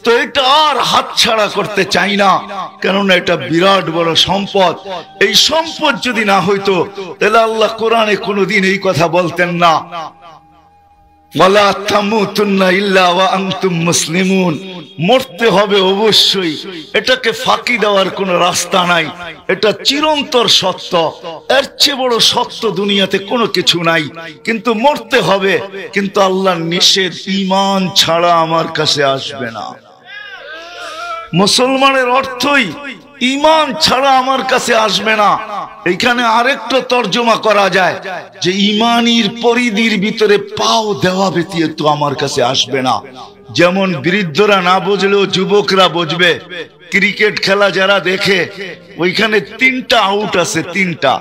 তো এটা আর হাতছাড়া করতে চাই না, কেননা এটা বিরাট বড় সম্পদ। এই সম্পদ যদি না হইতো তাহলে আল্লাহ কোরআনে কোনোদিন এই কথা বলতেন না, ওয়ালা তামুতুন্না ইল্লা ওয়া আনতুম মুসলিমুন। মরতে হবে অবশ্যই, এটাকে ফাঁকি দেওয়ার কোনো রাস্তা নাই, এটা চিরন্তর সত্য। এর চেয়ে বড় সত্য দুনিয়াতে কোনো কিছু নাই। কিন্তু মরতে হবে, কিন্তু আল্লাহর নিষেধ ঈমান ছাড়া আমার কাছে আসবে না। মুসলমানের অর্থই ঈমান ছাড়া আমার কাছে আসবে না। এখানে আরেকটা তর্জমা করা যায় যে ঈমানের পরিধির ভিতরে পাও দেওয়া ব্যতীত আমার কাছে আসবে না। যেমন বৃদ্ধরা না বুঝলেও যুবকরা বুঝবে। ক্রিকেট খেলা যারা দেখে, ওইখানে ৩টা আউট আছে, ৩টা।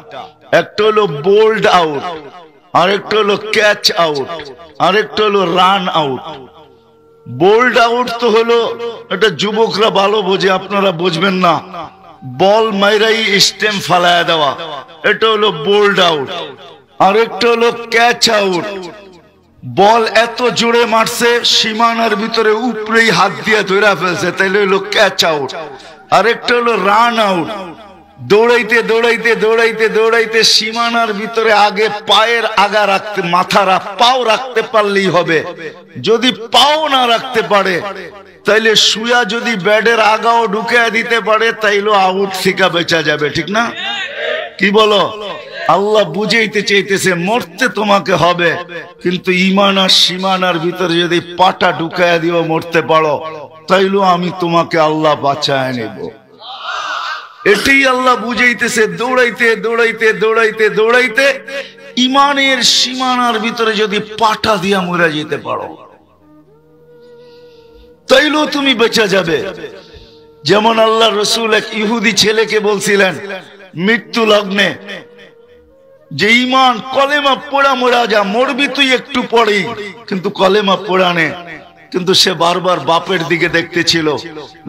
একটা হলো বোল্ড আউট, আরেকটা হলো ক্যাচ আউট, আরেকটা হলো রান আউট। বোল্ড আউট তো হলো, এটা যুবকরা ভালো বোঝে, আপনারা বুঝবেন না। বল মাইরাই স্টেম ফালায়া দেওয়া, এটা হলো বোল্ড আউট। আর একটা হলো ক্যাচ আউট, বল এত জোরে মারছে সীমানার ভিতরে উপরেই হাত দিয়ে ধরে ফেলছে, তাইলে হলো ক্যাচ আউট। আর একটা হলো রান আউট, দৌড়াইতে দৌড়াইতে দৌড়াইতে দৌড়াইতে সীমানার ভিতরে আগে পায়ের আগা রাখতে, পাও রাখতে পারলেই হবে। যদি পাও না রাখতে পারে তাইলে শুয়া যদি ব্যাডের আগাও ঢুকে দিতে পারে তাইলে আউট থেকে বেঁচা যাবে, ঠিক না? কি বলো? আল্লাহ বুঝাইতে চাইতেছে মরতে তোমাকে হবে, কিন্তু ঈমান আর সীমানার ভিতরে যদি পাটা ঢুকায় দিও মরতে পারো, তাইলে আমি তোমাকে আল্লাহ বাঁচায় নেব। এটাই আল্লাহ বুঝাইতেছে। দৌড়াইতে দৌড়াইতে দৌড়াইতে দৌড়াইতে ঈমানের সীমানার ভিতরে যদি পাটা দিয়া মরে যেতে পারো তাইলেও তুমি বেঁচে যাবে। যেমন আল্লাহ রসুল এক ইহুদি ছেলেকে বলছিলেন মৃত্যু লগ্নে যে ঈমান কলেমা পড়া মরা যা, মরবি তুই একটু পরেই, কিন্তু কলেমা পড়া নে। কিন্তু সে বারবার বাপের দিকে দেখতেছিল।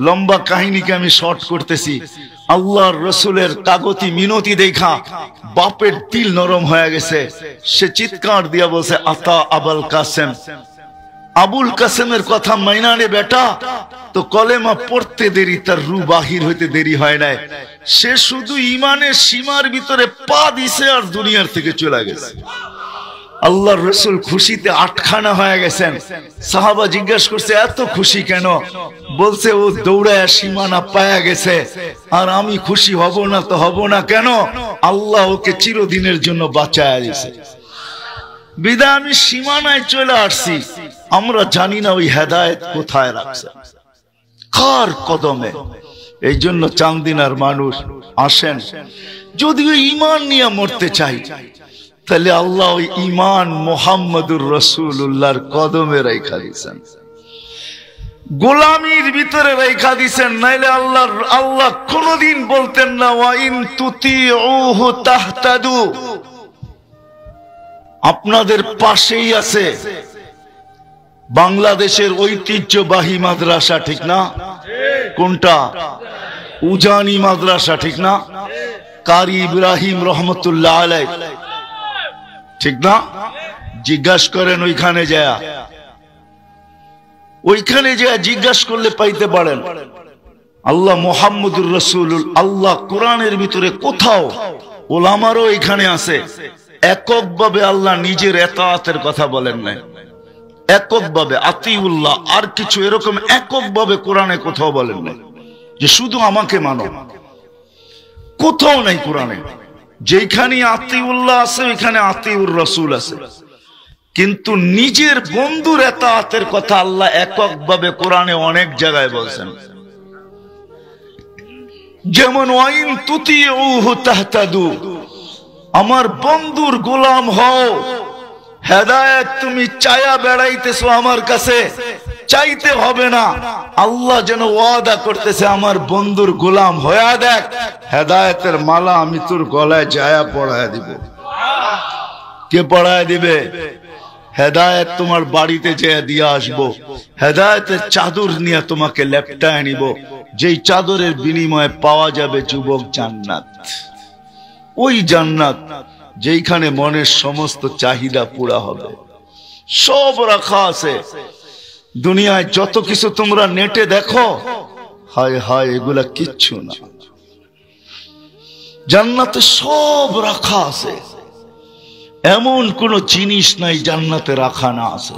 লম্বা কাহিনীকে আমি শর্ট করতেছি। আল্লাহর রসুলের কাগতি মিনতি দেখা বাপের দিল নরম হয়ে গেছে। সে চিৎকার দিয়া বলছে, আতা আবুল কাসেম, আবুল কাসেমের কথা মাইনা নে বেটা। তো কলেমা পড়তে দেরি, তার রু বাহির হইতে দেরি হয় নাই। সে শুধু ঈমানের সীমার ভিতরে পা দিছে আর দুনিয়ার থেকে চলে গেছে। আল্লাহর রসুল খুশিতে আটখানা হয়ে গেছেন। সাহাবা জিজ্ঞাসা করছে এত খুশি কেন? বলছে ও দৌড়ায় সীমানা পায়া গেছে, আর আমি খুশি হব না তো হব না কেন? আল্লাহ ওকে চিরদিনের জন্য বাঁচায়া দিয়েছে। বিদায় আমি সীমানায় চলে আসছি। আমরা জানি না ওই হেদায়েত কোথায় রাখছে, কার কদমে। এই জন্য চান্দিনার মানুষ আসেন, যদিও ঈমান নিয়ে মরতে চাই, তাহলে আল্লাহ ওই ঈমান মুহাম্মদুর রাসূলুল্লাহর কদমে রাখা দিয়েছেন, গোলামির ভিতরে রাখা দিয়েছেন। নাইলে আল্লাহ কোনদিন বলতেন না ওয়া ইন তুতিউহু তাহতাদু। আপনাদের পাশেই আছে বাংলাদেশের ঐতিহ্যবাহী মাদ্রাসা, ঠিক না? কোনটা? উজানি মাদ্রাসা, ঠিক না? কারি ইব্রাহিম রহমতুল্লাহ আলাইহ, ঠিক না? জিজ্ঞাসা করেন ওইখানে যায় জিজ্ঞাসা করলে পাইতে পারেন। আল্লাহ মুহাম্মদুর রাসূলুল আল্লাহ কোরআনের ভিতরে কোথাও, ওলামারও এখানে আছে, এককভাবে আল্লাহ নিজের এতাআতের কথা বলেন নাই। এককভাবে আতিউল্লাহ, আর কিছু এরকম এককভাবে কোরআনে কোথাও বলেন নাই যে শুধু আমাকে মানো। কোথাও নাই কোরআনে। যেখানে আতিউল্লাহ আছে ওইখানে আতিউর রাসূল আছে, কিন্তু নিজের বন্ধুর এতাআতের কথা আল্লাহ এককভাবে কোরআনে অনেক জায়গায় বলছেন। যেমন ওয়াইন তুতিউহু তাহতাদু, আমার বন্ধুর গোলাম হও। হেদায়েত তুমি চায়া বেড়াইতেছো আমার কাছে, চাইতে হবে না। আল্লাহ যেন ওয়াদা করতেছে আমার বন্ধুর গোলাম হয়ে দেখ, হেদায়েতের মালা আমি তোর গলায় যায়া পড়ায় দিব। কে পড়ায় দিবে? হেদায়েত তোমার বাড়িতে যেয়ে দিয়ে আসবো। হেদায়েতের চাদর নিয়ে তোমাকে লেপটায় নিব, যেই চাদরের বিনিময়ে পাওয়া যাবে যুবক জান্নাত। ওই জান্নাত যেখানে মনের সমস্ত চাহিদা পুরা হবে। সব রাখা আছে। দুনিয়ায় যত কিছু তোমরা নেটে দেখো, হায় হায় এগুলা কিচ্ছু না। জান্নাতে সব রাখা আছে, এমন কোন জিনিস নাই জান্নাতে রাখা না আছে।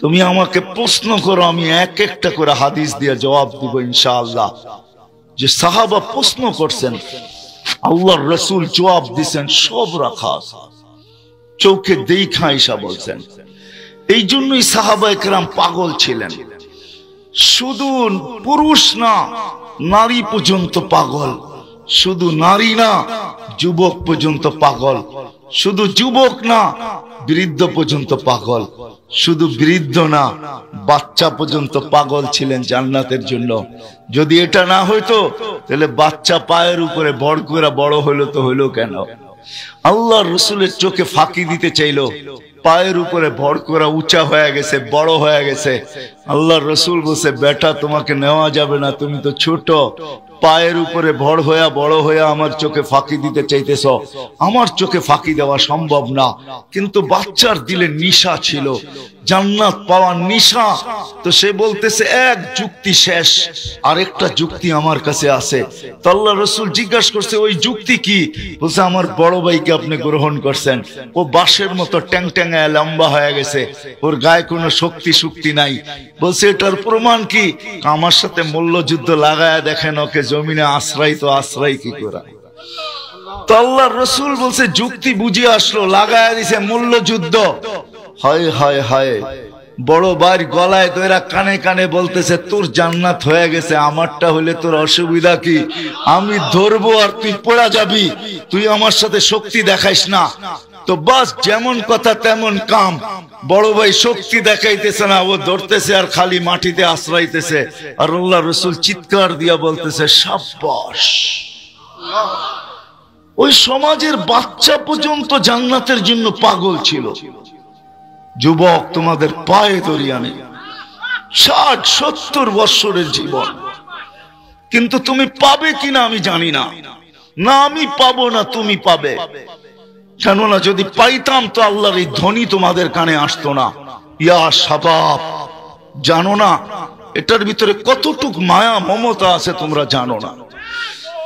তুমি আমাকে প্রশ্ন করো, আমি এক একটা করে হাদিস দিয়ে জবাব দিব ইনশাআল্লাহ। যে সাহাবা প্রশ্ন করছেন, আল্লাহর রাসূল জবাব দিয়েছেন, সব রাখা আছে, চোখে দেখা ঈশা বলছেন। এই জন্যই সাহাবায়ে কেরাম পাগল ছিলেন। শুধু পুরুষ না, নারী পর্যন্ত পাগল। শুধু নারী না, যুবক পর্যন্ত পাগল। শুধু যুবক না, বৃদ্ধ পর্যন্ত পাগল। শুধু বৃদ্ধ না, বাচ্চা পর্যন্ত পাগল ছিলেন জান্নাতের জন্য। যদি এটা না হইতো তাহলে বাচ্চা পায়ের উপরে বড় করে বড় হইলো তো হইলো কেন? আল্লাহর রাসূলের চোখে ফাঁকি দিতে চাইলো, পায়ের উপরে ভর করা উঁচা হয়ে গেছে, বড় হয়ে গেছে। আল্লাহর রাসূল বলছে, বেটা তোমাকে নেওয়া যাবে না, তুমি তো ছোট, পায়ের উপরে ভর হইয়া বড় হইয়া আমার চোখে ফাঁকি দিতে চাইতেছ, আমার চোখে ফাঁকি দেওয়া সম্ভব না। কিন্তু বাচ্চার দিলে নিশা ছিল, জান্নাত পাওয়ার নিশা। তো সে বলতেছে এক যুক্তি শেষ, আরেকটা যুক্তি আমার কাছে আছে। তো আল্লাহর রাসূল জিজ্ঞাসা করছে, ওই যুক্তি কি? বলছে, আমার বড় ভাইকে আপনি গ্রহণ করছেন, ও বাঁশের মতো ট্যাং ট্যাঙায় লম্বা হয়ে গেছে, ওর গায়ে কোনো শক্তি নাই। বলছে, এটার প্রমাণ কি? আমার সাথে মল্লযুদ্ধ লাগায়া দেখেন, ওকে জমিনে আশ্রয় কি করা। তো আল্লাহর রাসূল বলছে, যুক্তি বুঝে আসলো, লাগায়া দিছে মল্লযুদ্ধ। হায় হায় হায়, বড় ভাইয়ের গলায় ধরে কানে কানে বলতেছে, তোর জান্নাত হয়ে গেছে, আমারটা হলে তোর অসুবিধা কি? আমি ধরবো আর তুই পড়া যাবি, তুই আমার সাথে শক্তি দেখাইস না। তো বাস যেমন কথা তেমন কাম। বড় ভাই শক্তি দেখাইতেছে না, ও ধরতেছে আর খালি মাটিতে আশ্রাইতেছে। আর আল্লাহর রাসূল চিৎকার দিয়া বলতেছে, শাবাশ। ওই সমাজের বাচ্চা পর্যন্ত জান্নাতের জন্য পাগল ছিল। যুবক, তোমাদের পায়ে ধরিয়া নেই, 60-70 বৎসরের জীবন, কিন্তু তুমি পাবে কিনা আমি জানি না। না আমি পাবো না তুমি পাবে, কেননা যদি পাইতাম তো আল্লাহর এই ধ্বনি তোমাদের কানে আসতো না। ইয়া শাবাব, জানো না এটার ভিতরে কতটুক মায়া মমতা আছে তোমরা জানো না।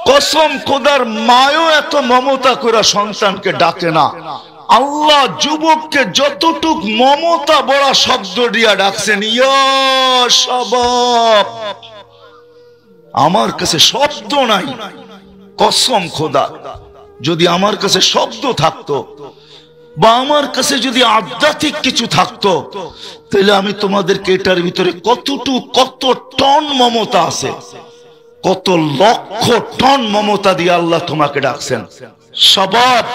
কসম খোদার, মায়ও এত মমতা করে সন্তানকে ডাকে না। আল্লাহ যুবককে যতটুক মমতা বড়া শব্দ দিয়া ডাকছেন, ইয়া শাবাব। আমার কাছে শব্দ নাই, কসম খোদা, যদি আমার কাছে শব্দ থাকতো বা আমার কাছে যদি আধ্যাত্মিক কিছু থাকতো, তাহলে আমি তোমাদেরকে এটার ভিতরে কত টন মমতা আছে, কত লক্ষ টন মমতা দিয়ে আল্লাহ তোমাকে ডাকছেন। শাবাব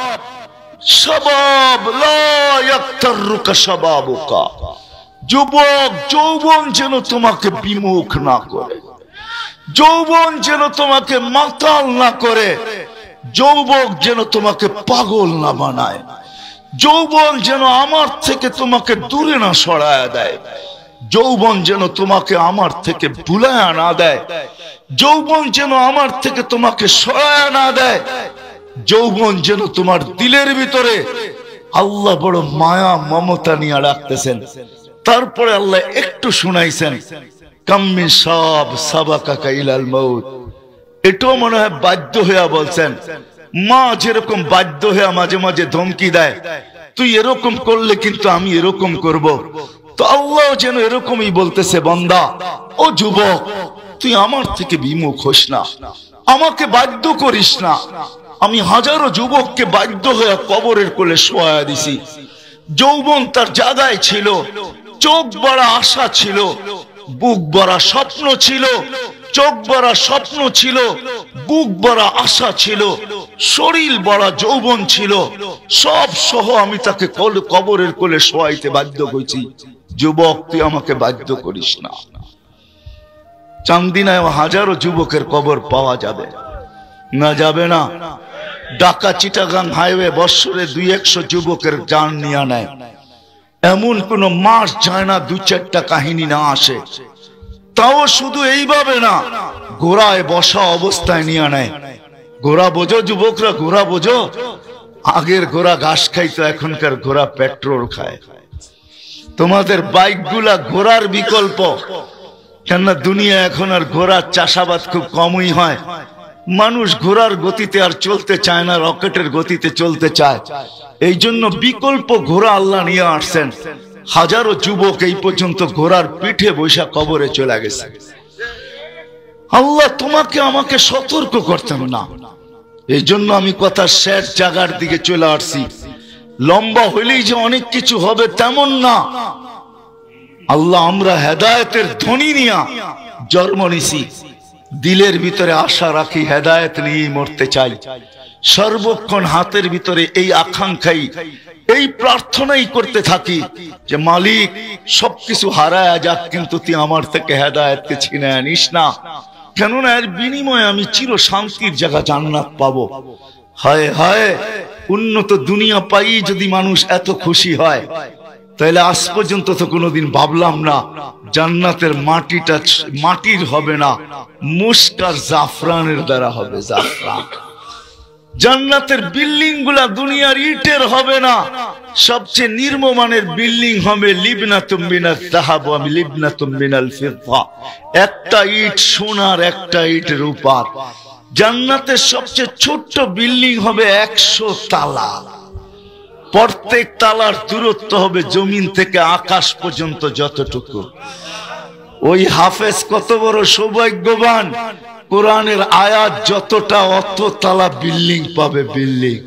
শাবাব লা ইয়াক্তারুকা শাবাবুকা। যুবক, যৌবন যেন তোমাকে বিমুখ না করে, যৌবন যেন তোমাকে মাতাল না করে, যৌবক যেন তোমাকে পাগল না বানায়, যৌবন যেন আমার থেকে তোমাকে দূরে না সরায়া দেয়, যৌবন যেন তোমাকে আমার থেকে ভুলায়া না দেয়, যৌবন যেন আমার থেকে তোমাকে সরায়া না দেয়, যৌবন যেন তোমার দিলের ভিতরে আল্লাহ বড় মায়া মমতা নিয়ে রাখতেছেন। তারপরে আল্লাহ একটু শুনাইছেন, কাম্মি সাব সাবাকাকা ইলাল মাউত। এটাও মনে হয় বাধ্য হইয়া বলছেন। মা যেরকম বাধ্য হইয়া মাঝে মাঝে ধমকি দেয়, তুই এরকম করলে কিন্তু আমি এরকম করব। তো আল্লাহ যেন এরকমই বলতেছে, বান্দা ও যুবক, তুই আমার থেকে বিমুখ হোস না, আমাকে বাধ্য করিস না। আমি হাজারো যুবককে বাধ্য হয়ে কবরের কোলে শোয়া দিছি। যৌবন তার জায়গায় ছিল, চোখ বড়া আশা ছিল, বুক বড়া স্বপ্ন ছিল, চোখ বড়া স্বপ্ন ছিল, বুক বড়া আশা ছিল, শরীর বড়া যৌবন ছিল, সব সহ আমি তাকে কবরের কোলে শোয়াইতে বাধ্য করেছি। যুবক, তুই আমাকে বাধ্য করিস না। চান্দিনায় হাজারো যুবকের কবর পাওয়া যাবে না? যাবে না? ঢাকা চিটাগাং হাইওয়ে বৎসরে 200 যুবকের জান নিয়ে নেয়। এমন কোন মাস যায় না 2-4টা কাহিনী না আসে। তাও শুধু এইভাবে না, ঘোড়ায় বসা অবস্থায় নিয়ে নেয়। ঘোড়া বোঝো যুবকরা, ঘোড়া বোঝো? আগের ঘোড়া ঘাস খাইতো, এখনকার ঘোড়া পেট্রোল খায়। তোমাদের বাইকগুলা ঘোড়ার বিকল্প, কেননা দুনিয়া এখন আর ঘোড়ার চাষাবাদ খুব কমই হয়। মানুষ ঘোড়ার গতিতে আর চলতে চায় না, রকেটের গতিতে চলতে চায়। এই জন্য বিকল্প ঘোড়া আল্লাহ নিয়ে আসছেন। হাজারো যুবক এই পর্যন্ত ঘোড়ার পিঠে বৈশা কবরে চলে গেছে। আল্লাহ তোমাকে আমাকে সতর্ক করতেন না, এই জন্য আমি কথা শেষ জায়গার দিকে চলে আসছি। লম্বা হইলেই যে অনেক কিছু হবে তেমন না। আল্লাহ, আমরা হেদায়েতের ধ্বনি নিয়ে জন্ম নিছি, দিলের ভিতরে আশা রাখি, হেদায়েত নিয়েই মরতে চাই। সর্বক্ষণ হাতের ভিতরে এই আকাঙ্ক্ষাই, এই প্রার্থনাই করতে থাকি যে মালিক সবকিছু হারায়া যাক, কিন্তু তুই আমার থেকে হেদায়েতকে ছিনে আনিস না, কেননা এর বিনিময়ে আমি চির শান্তির জায়গা জান্নাত পাবো। হায় হায়, উন্নত দুনিয়া পাই যদি মানুষ এত খুশি হয়, তাহলে আজ পর্যন্ত তো কোনোদিন ভাবলাম না জান্নাতের মাটিটা মাটির হবে না, মুস্ক আর জাফরানের দ্বারা হবে। জাফরান। জান্নাতের বিল্ডিং গুলা দুনিয়ার ইটের হবে না, সবচেয়ে নিম্নমানের বিল্ডিং হবে লিবনাতুম মিনাল যাহাব ওয়া লিবনাতুম মিনাল ফিদ্দা। একটা ইট সোনার, একটা ইট রূপার। জান্নাতের সবচেয়ে ছোট্ট বিল্ডিং হবে 100 তালা। প্রত্যেক তালার দূরত্ব হবে জমিন থেকে আকাশ পর্যন্ত যতটুকু। ওই হাফেজ কত বড় সৌভাগ্যবান, কোরআনের আয়াত যতটা অত তালা বিল্ডিং পাবে। বিল্ডিং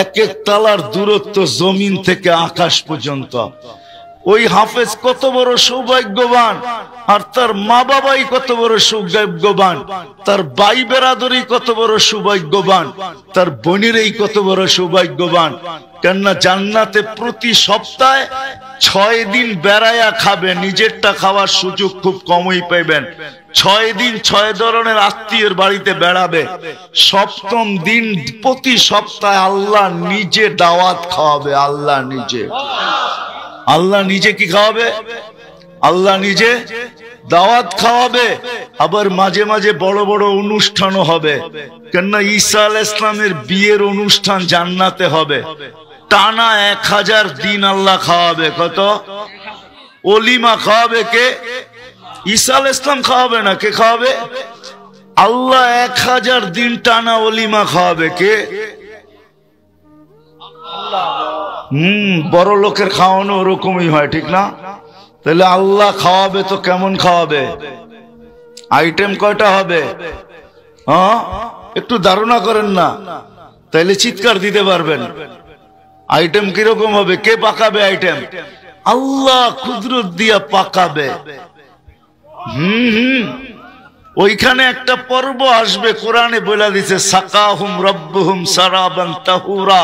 এক এক তালার দূরত্ব জমিন থেকে আকাশ পর্যন্ত। ওই হাফেজ কত বড় সৌভাগ্যবান, আর তার মা বাবাই কত বড় সৌভাগ্যবান, তার ভাই বেরাদরি কত বড় সৌভাগ্যবান, তার বোনেরই কত বড় সৌভাগ্যবান। কেননা জান্নাতে প্রতি সপ্তাহে 6 দিন বেড়াইয়া খাবে, নিজেরটা খাওয়ার সুযোগ খুব কমই পাইবেন। 6 দিন 6 ধরনের আত্মীয়ের বাড়িতে বেড়াবে। 7ম দিন প্রতি সপ্তাহে আল্লাহ নিজে দাওয়াত খাওয়াবে। আল্লাহ নিজে, আল্লাহ নিজে কি খাওয়াবে? আল্লাহ নিজে দাওয়াত খাওয়াবে। আবার মাঝে মাঝে বড় বড় অনুষ্ঠানও হবে। কেননা ঈসা আলাইহিস সালামের বিয়ের অনুষ্ঠান জান্নাতে হবে। টানা 1000 দিন আল্লাহ খাওয়াবে। কত? ওলিমা খাওয়াবে কে? ঈসা আলাইহিস সালাম খাওয়াবে না, কে খাওয়াবে? আল্লাহ 1000 দিন টানা ওলিমা খাওয়াবে। কে? বড় লোকের খাওয়ানো ওরকমই হয়, ঠিক না? তাহলে আল্লাহ খাওয়াবে তো কেমন খাওয়াবে? আইটেম কয়টা হবে? হ্যাঁ, একটু ধারণা করেন না, তাইলে চিৎকার দিতে পারবেন। আইটেম কিরকম হবে? কে পাকাবে আইটেম? আল্লাহ কুদরত দিয়া পাকাবে। ওইখানে একটা পর্ব আসবে, কোরআনে বলে দিছে সাকাহুম রাব্বুহুম সারাবান তাহুরা।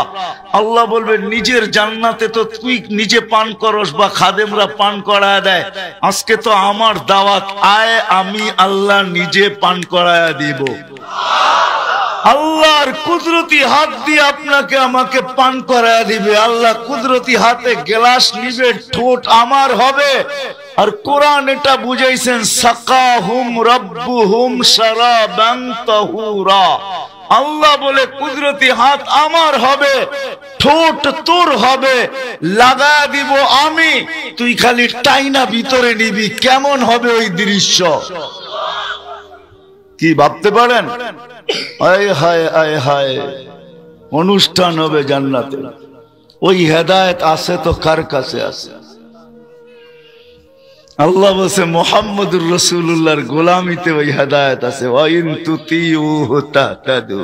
আল্লাহ বলবে নিজের জান্নাতে তো তুই নিজে পান করস বা খাদেমরা পান করায় দেয়, আজকে তো আমার দাওয়াত, আয় আমি আল্লাহ নিজে পান করায়া দিব। আল্লাহর কুদরতি হাত দিয়ে আপনাকে আমাকে পান করায়া দিবে। আল্লাহ কুদরতি হাতে গ্লাস নিবে, ঠোঁট আমার হবে। আর কোরআন এটা বুঝাইছেন সাকাহুম রাব্বুহুম শারাবান তাহুরা। আল্লাহ বলে কুদরতি হাত আমার হবে, ঠোঁট তোর হবে, লাগা দিব আমি, তুই খালি টাইনা ভিতরে নিবি। কেমন হবে ওই দৃশ্য? কি ভাবতে পারেন? আয় হায় আয় হায়, অনুষ্ঠান হবে জান্নাতে। ওই হেদায়েত আছে তো কার কাছে আছে? আল্লাহ বলছে মুহাম্মদুর রাসূলুল্লাহর গোলামিতে ওই হেদায়েত আছে। ওয়াইন তুতিউহু তাহতাদু।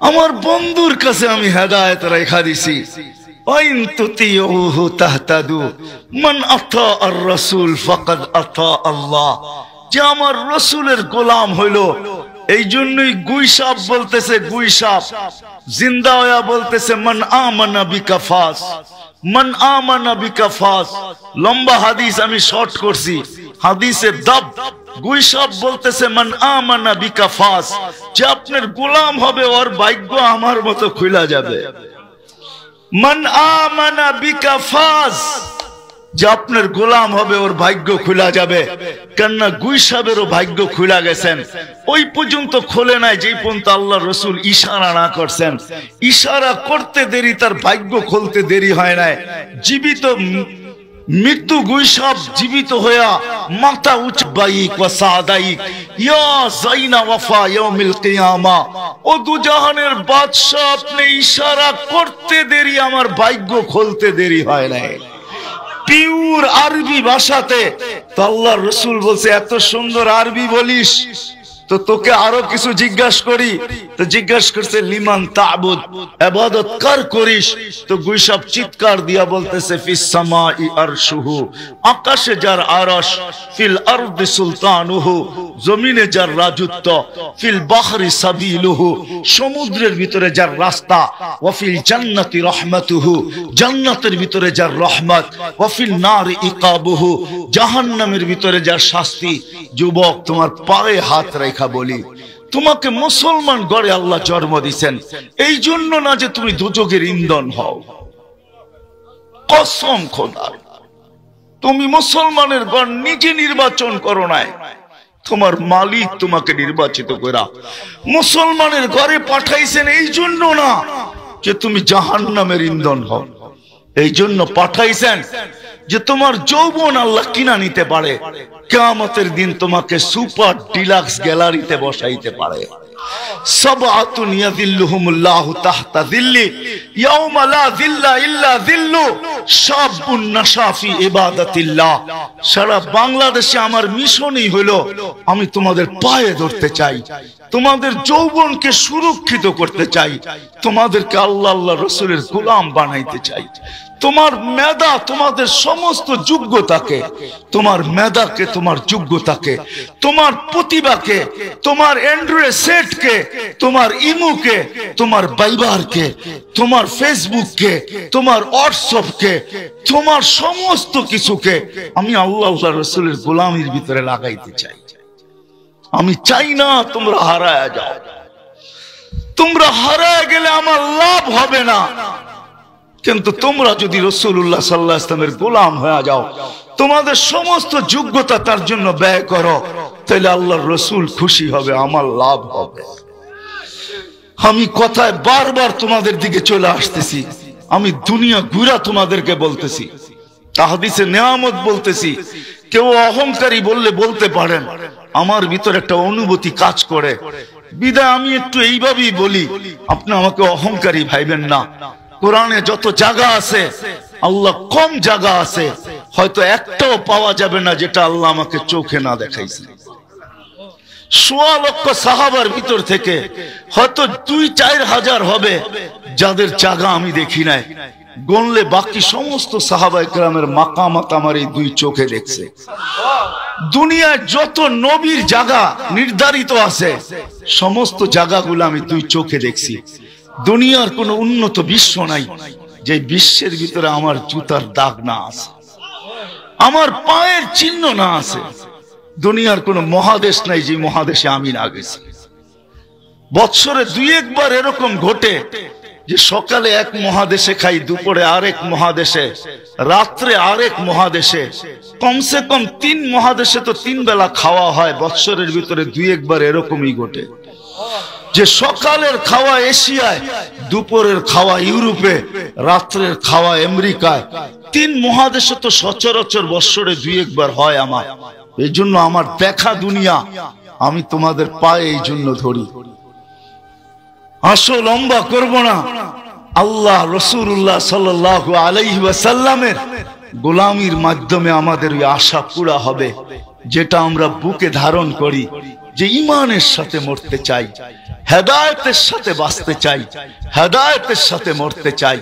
আমার বন্ধুর কাছে আমি হেদায়েত রেখা দিছি। ওয়াইন তুতিউহু তাহতাদু মান আতা আর রাসূল ফাকাদ আতা আল্লাহ। যে আমার রাসূলের গোলাম হইলো, এই জন্যই গুইসাপ বলতেছে, গুইসাপ জিন্দা হইয়া বলতেছে মান আমানা বিকা ফাস, মান আমানা বিকা ফাস। লম্বা হাদিস আমি শর্ট করছি, হাদিসে দাব। গুইসাপ বলতেছে মান আমানা বিকা ফাস, যে আপনার গোলাম হবে ওর ভাগ্য আমার মতো খুলে যাবে। মান আমানা বিকা ফাস, যে আপনার গোলাম হবে ওর ভাগ্য খুলা যাবে। কেননা গুইসাবেরও ভাগ্য খুলা গেছেন, ওই পর্যন্ত খোলে নাই যেই পর্যন্ত আল্লাহ রসুল ইশারা না করছেন। ইশারা করতে দেরি, তার ভাগ্য খুলতে দেরি হয় নাই। জীবিত মৃত্যু গুইসাব জীবিত হইয়া মাথা উঁচ বাইক ওয়া সাদাইক ইয়া যাইনা ওয়াফা ইয়াউমিল কিয়ামা। ও দুজাহানের বাদশা, আপনি ইশারা করতে দেরি, আমার ভাগ্য খুলতে দেরি হয় নাই। পিওর আরবি ভাষাতে তো আল্লাহর রাসূল বলছে এত সুন্দর আরবি বলিস, তো তোকে আরো কিছু জিজ্ঞাসা করি। তো জিজ্ঞাসা করছে লিমান তা'বুদ, ইবাদত কার করিস? তো গুইসাব চিৎকার দিয়া বলতেছে ফিস সামাই আরশুহু, আকাশে যার আরশ, ফিল আরদি সুলতানুহু, জমিনে যার রাজত্ব, ফিল বাহরি সাবিলুহু, সমুদ্রের ভিতরে যার রাস্তা, ওয়া ফিল জান্নাতি রাহমাতুহু, জান্নাতের ভিতরে যার রহমত, ওয়া ফিল নারি ইকাবুহু, জাহান্নামের ভিতরে যার শাস্তি। যুবক, তোমার পায়ে হাত রেখা বলি, তোমাকে মুসলমান গড়ে আল্লাহ জন্ম দিয়েছেন এই জন্য না যে তুমি দুজকের ইন্ধন হও। কসম খোদার, তুমি মুসলমানের ঘর নিজে নির্বাচন করো নাই, তোমার মালিক তোমাকে নির্বাচিত করা মুসলমানের ঘরে পাঠাইছেন। এই জন্য না যে তুমি জাহান্নামের ইন্ধন হও, এই জন্য পাঠাইছেন যে তোমার যৌবন আল্লাহ কিনা নিতে পারে, কিয়ামতের দিন তোমাকে সুপার ডিলাক্স গ্যালারিতে বসাইতে পারে। সাবআতুন ইয়াযিল্লুহুমুল্লাহু তাহতা যিল্লি ইয়াওমা লা যিল্লা ইল্লা যিল্লু শাবুন নাশা ফি ইবাদাতিল্লাহ। সারা বাংলাদেশে আমার মিশনই হলো আমি তোমাদের পায়ে ধরতে চাই, তোমাদের যৌবনকে সুরক্ষিত করতে চাই, তোমাদেরকে আল্লাহ আল্লাহ রাসূলের গোলাম বানাইতে চাই। তোমার মেধা, তোমাদের সমস্ত যোগ্যতাকে, তোমার মেধাকে, তোমার যোগ্যতাকে, তোমার প্রতিভাকে, তোমার অ্যান্ড্রয়েড সেটকে, তোমার ইমুকে, তোমার ভাইবারকে, তোমার ফেসবুককে, তোমার হোয়াটসঅ্যাপকে, তোমার সমস্ত কিছুকে আমি আল্লাহ আল্লাহ রাসূলের গোলামির ভিতরে লাগাইতে চাই। আমি চাই না তোমরা হারায়া যাও। তোমরা হারায়া গেলে আমার লাভ হবে না, কিন্তু তোমরা যদি রাসূলুল্লাহ সাল্লাল্লাহু আলাইহি ওয়াসাল্লামের গোলাম হয়ে যাও, তোমাদের সমস্ত যোগ্যতা তার জন্য ব্যয় করো, তাহলে আল্লাহর রাসূল খুশি হবে, আমার লাভ হবে। আমি কথায় বারবার তোমাদের দিকে চলে আসতেছি, আমি দুনিয়া ঘুরা তোমাদেরকে বলতেছি, তাহাদিসে নেয়ামত বলতেছি। কেউ অহংকারী বললে বলতে পারেন, আমার ভিতর একটা অনুভূতি কাজ করে বিদায় আমি একটু এইভাবেই বলি, আপনি আমাকে অহংকারী ভাইবেন না। কোরআনে যত জায়গা আছে, আল্লাহ কম জায়গা আছে হয়তো একটাও পাওয়া যাবে না যেটা আল্লাহ আমাকে চোখে না দেখাইছে। ১৬ লক্ষ সাহাবার ভিতর থেকে হয়তো ২-৪ হাজার হবে যাদের জায়গা আমি দেখি নাই, গণলে বাকি সমস্ত সাহাবায়ে কেরামের মাকামাত আমার এই ২ চোখে দেখছে। দুনিয়ায় যত নবীর জায়গা নির্ধারিত আছে, সমস্ত জায়গাগুলো আমি ২ চোখে দেখছি। দুনিয়ার কোনো উন্নত বিশ্ব নাই যে বিশ্বের ভিতরে আমার জুতার দাগ না আছে, আমার পায়ের চিহ্ন না আছে। দুনিয়ার কোনো মহাদেশ নাই যে মহাদেশে আমি না গেছি। বৎসরে ২-১ বার এরকম ঘটে যে সকালে এক মহাদেশে খাই, দুপুরে আরেক মহাদেশে, রাত্রে আরেক মহাদেশে। কমসে কম ৩ মহাদেশে তো ৩ বেলা খাওয়া হয়। বৎসরের ভিতরে ২-১ বার এরকমই ঘটে যে সকালের খাওয়া এশিয়ায়, দুপুরের খাওয়া ইউরোপে, রাত্রের খাওয়া আমেরিকায়। ৩ মহাদেশে তো সচরাচর বৎসরে ২-১ বার হয় আমার। এই জন্য আমার দেখা দুনিয়া আমি তোমাদের পায়ে এই জন্য ধরি। আসো লম্বা করব না, আল্লাহ রাসূলুল্লাহ সাল্লাল্লাহু আলাইহি ওয়াসাল্লামের গোলামির মাধ্যমে আমাদের ওই আশা পুরা হবে যেটা আমরা বুকে ধারণ করি, যে ঈমানের সাথে মরতে চাই, হেদায়েতের সাথে বাঁচতে চাই, হেদায়েতের সাথে মরতে চাই,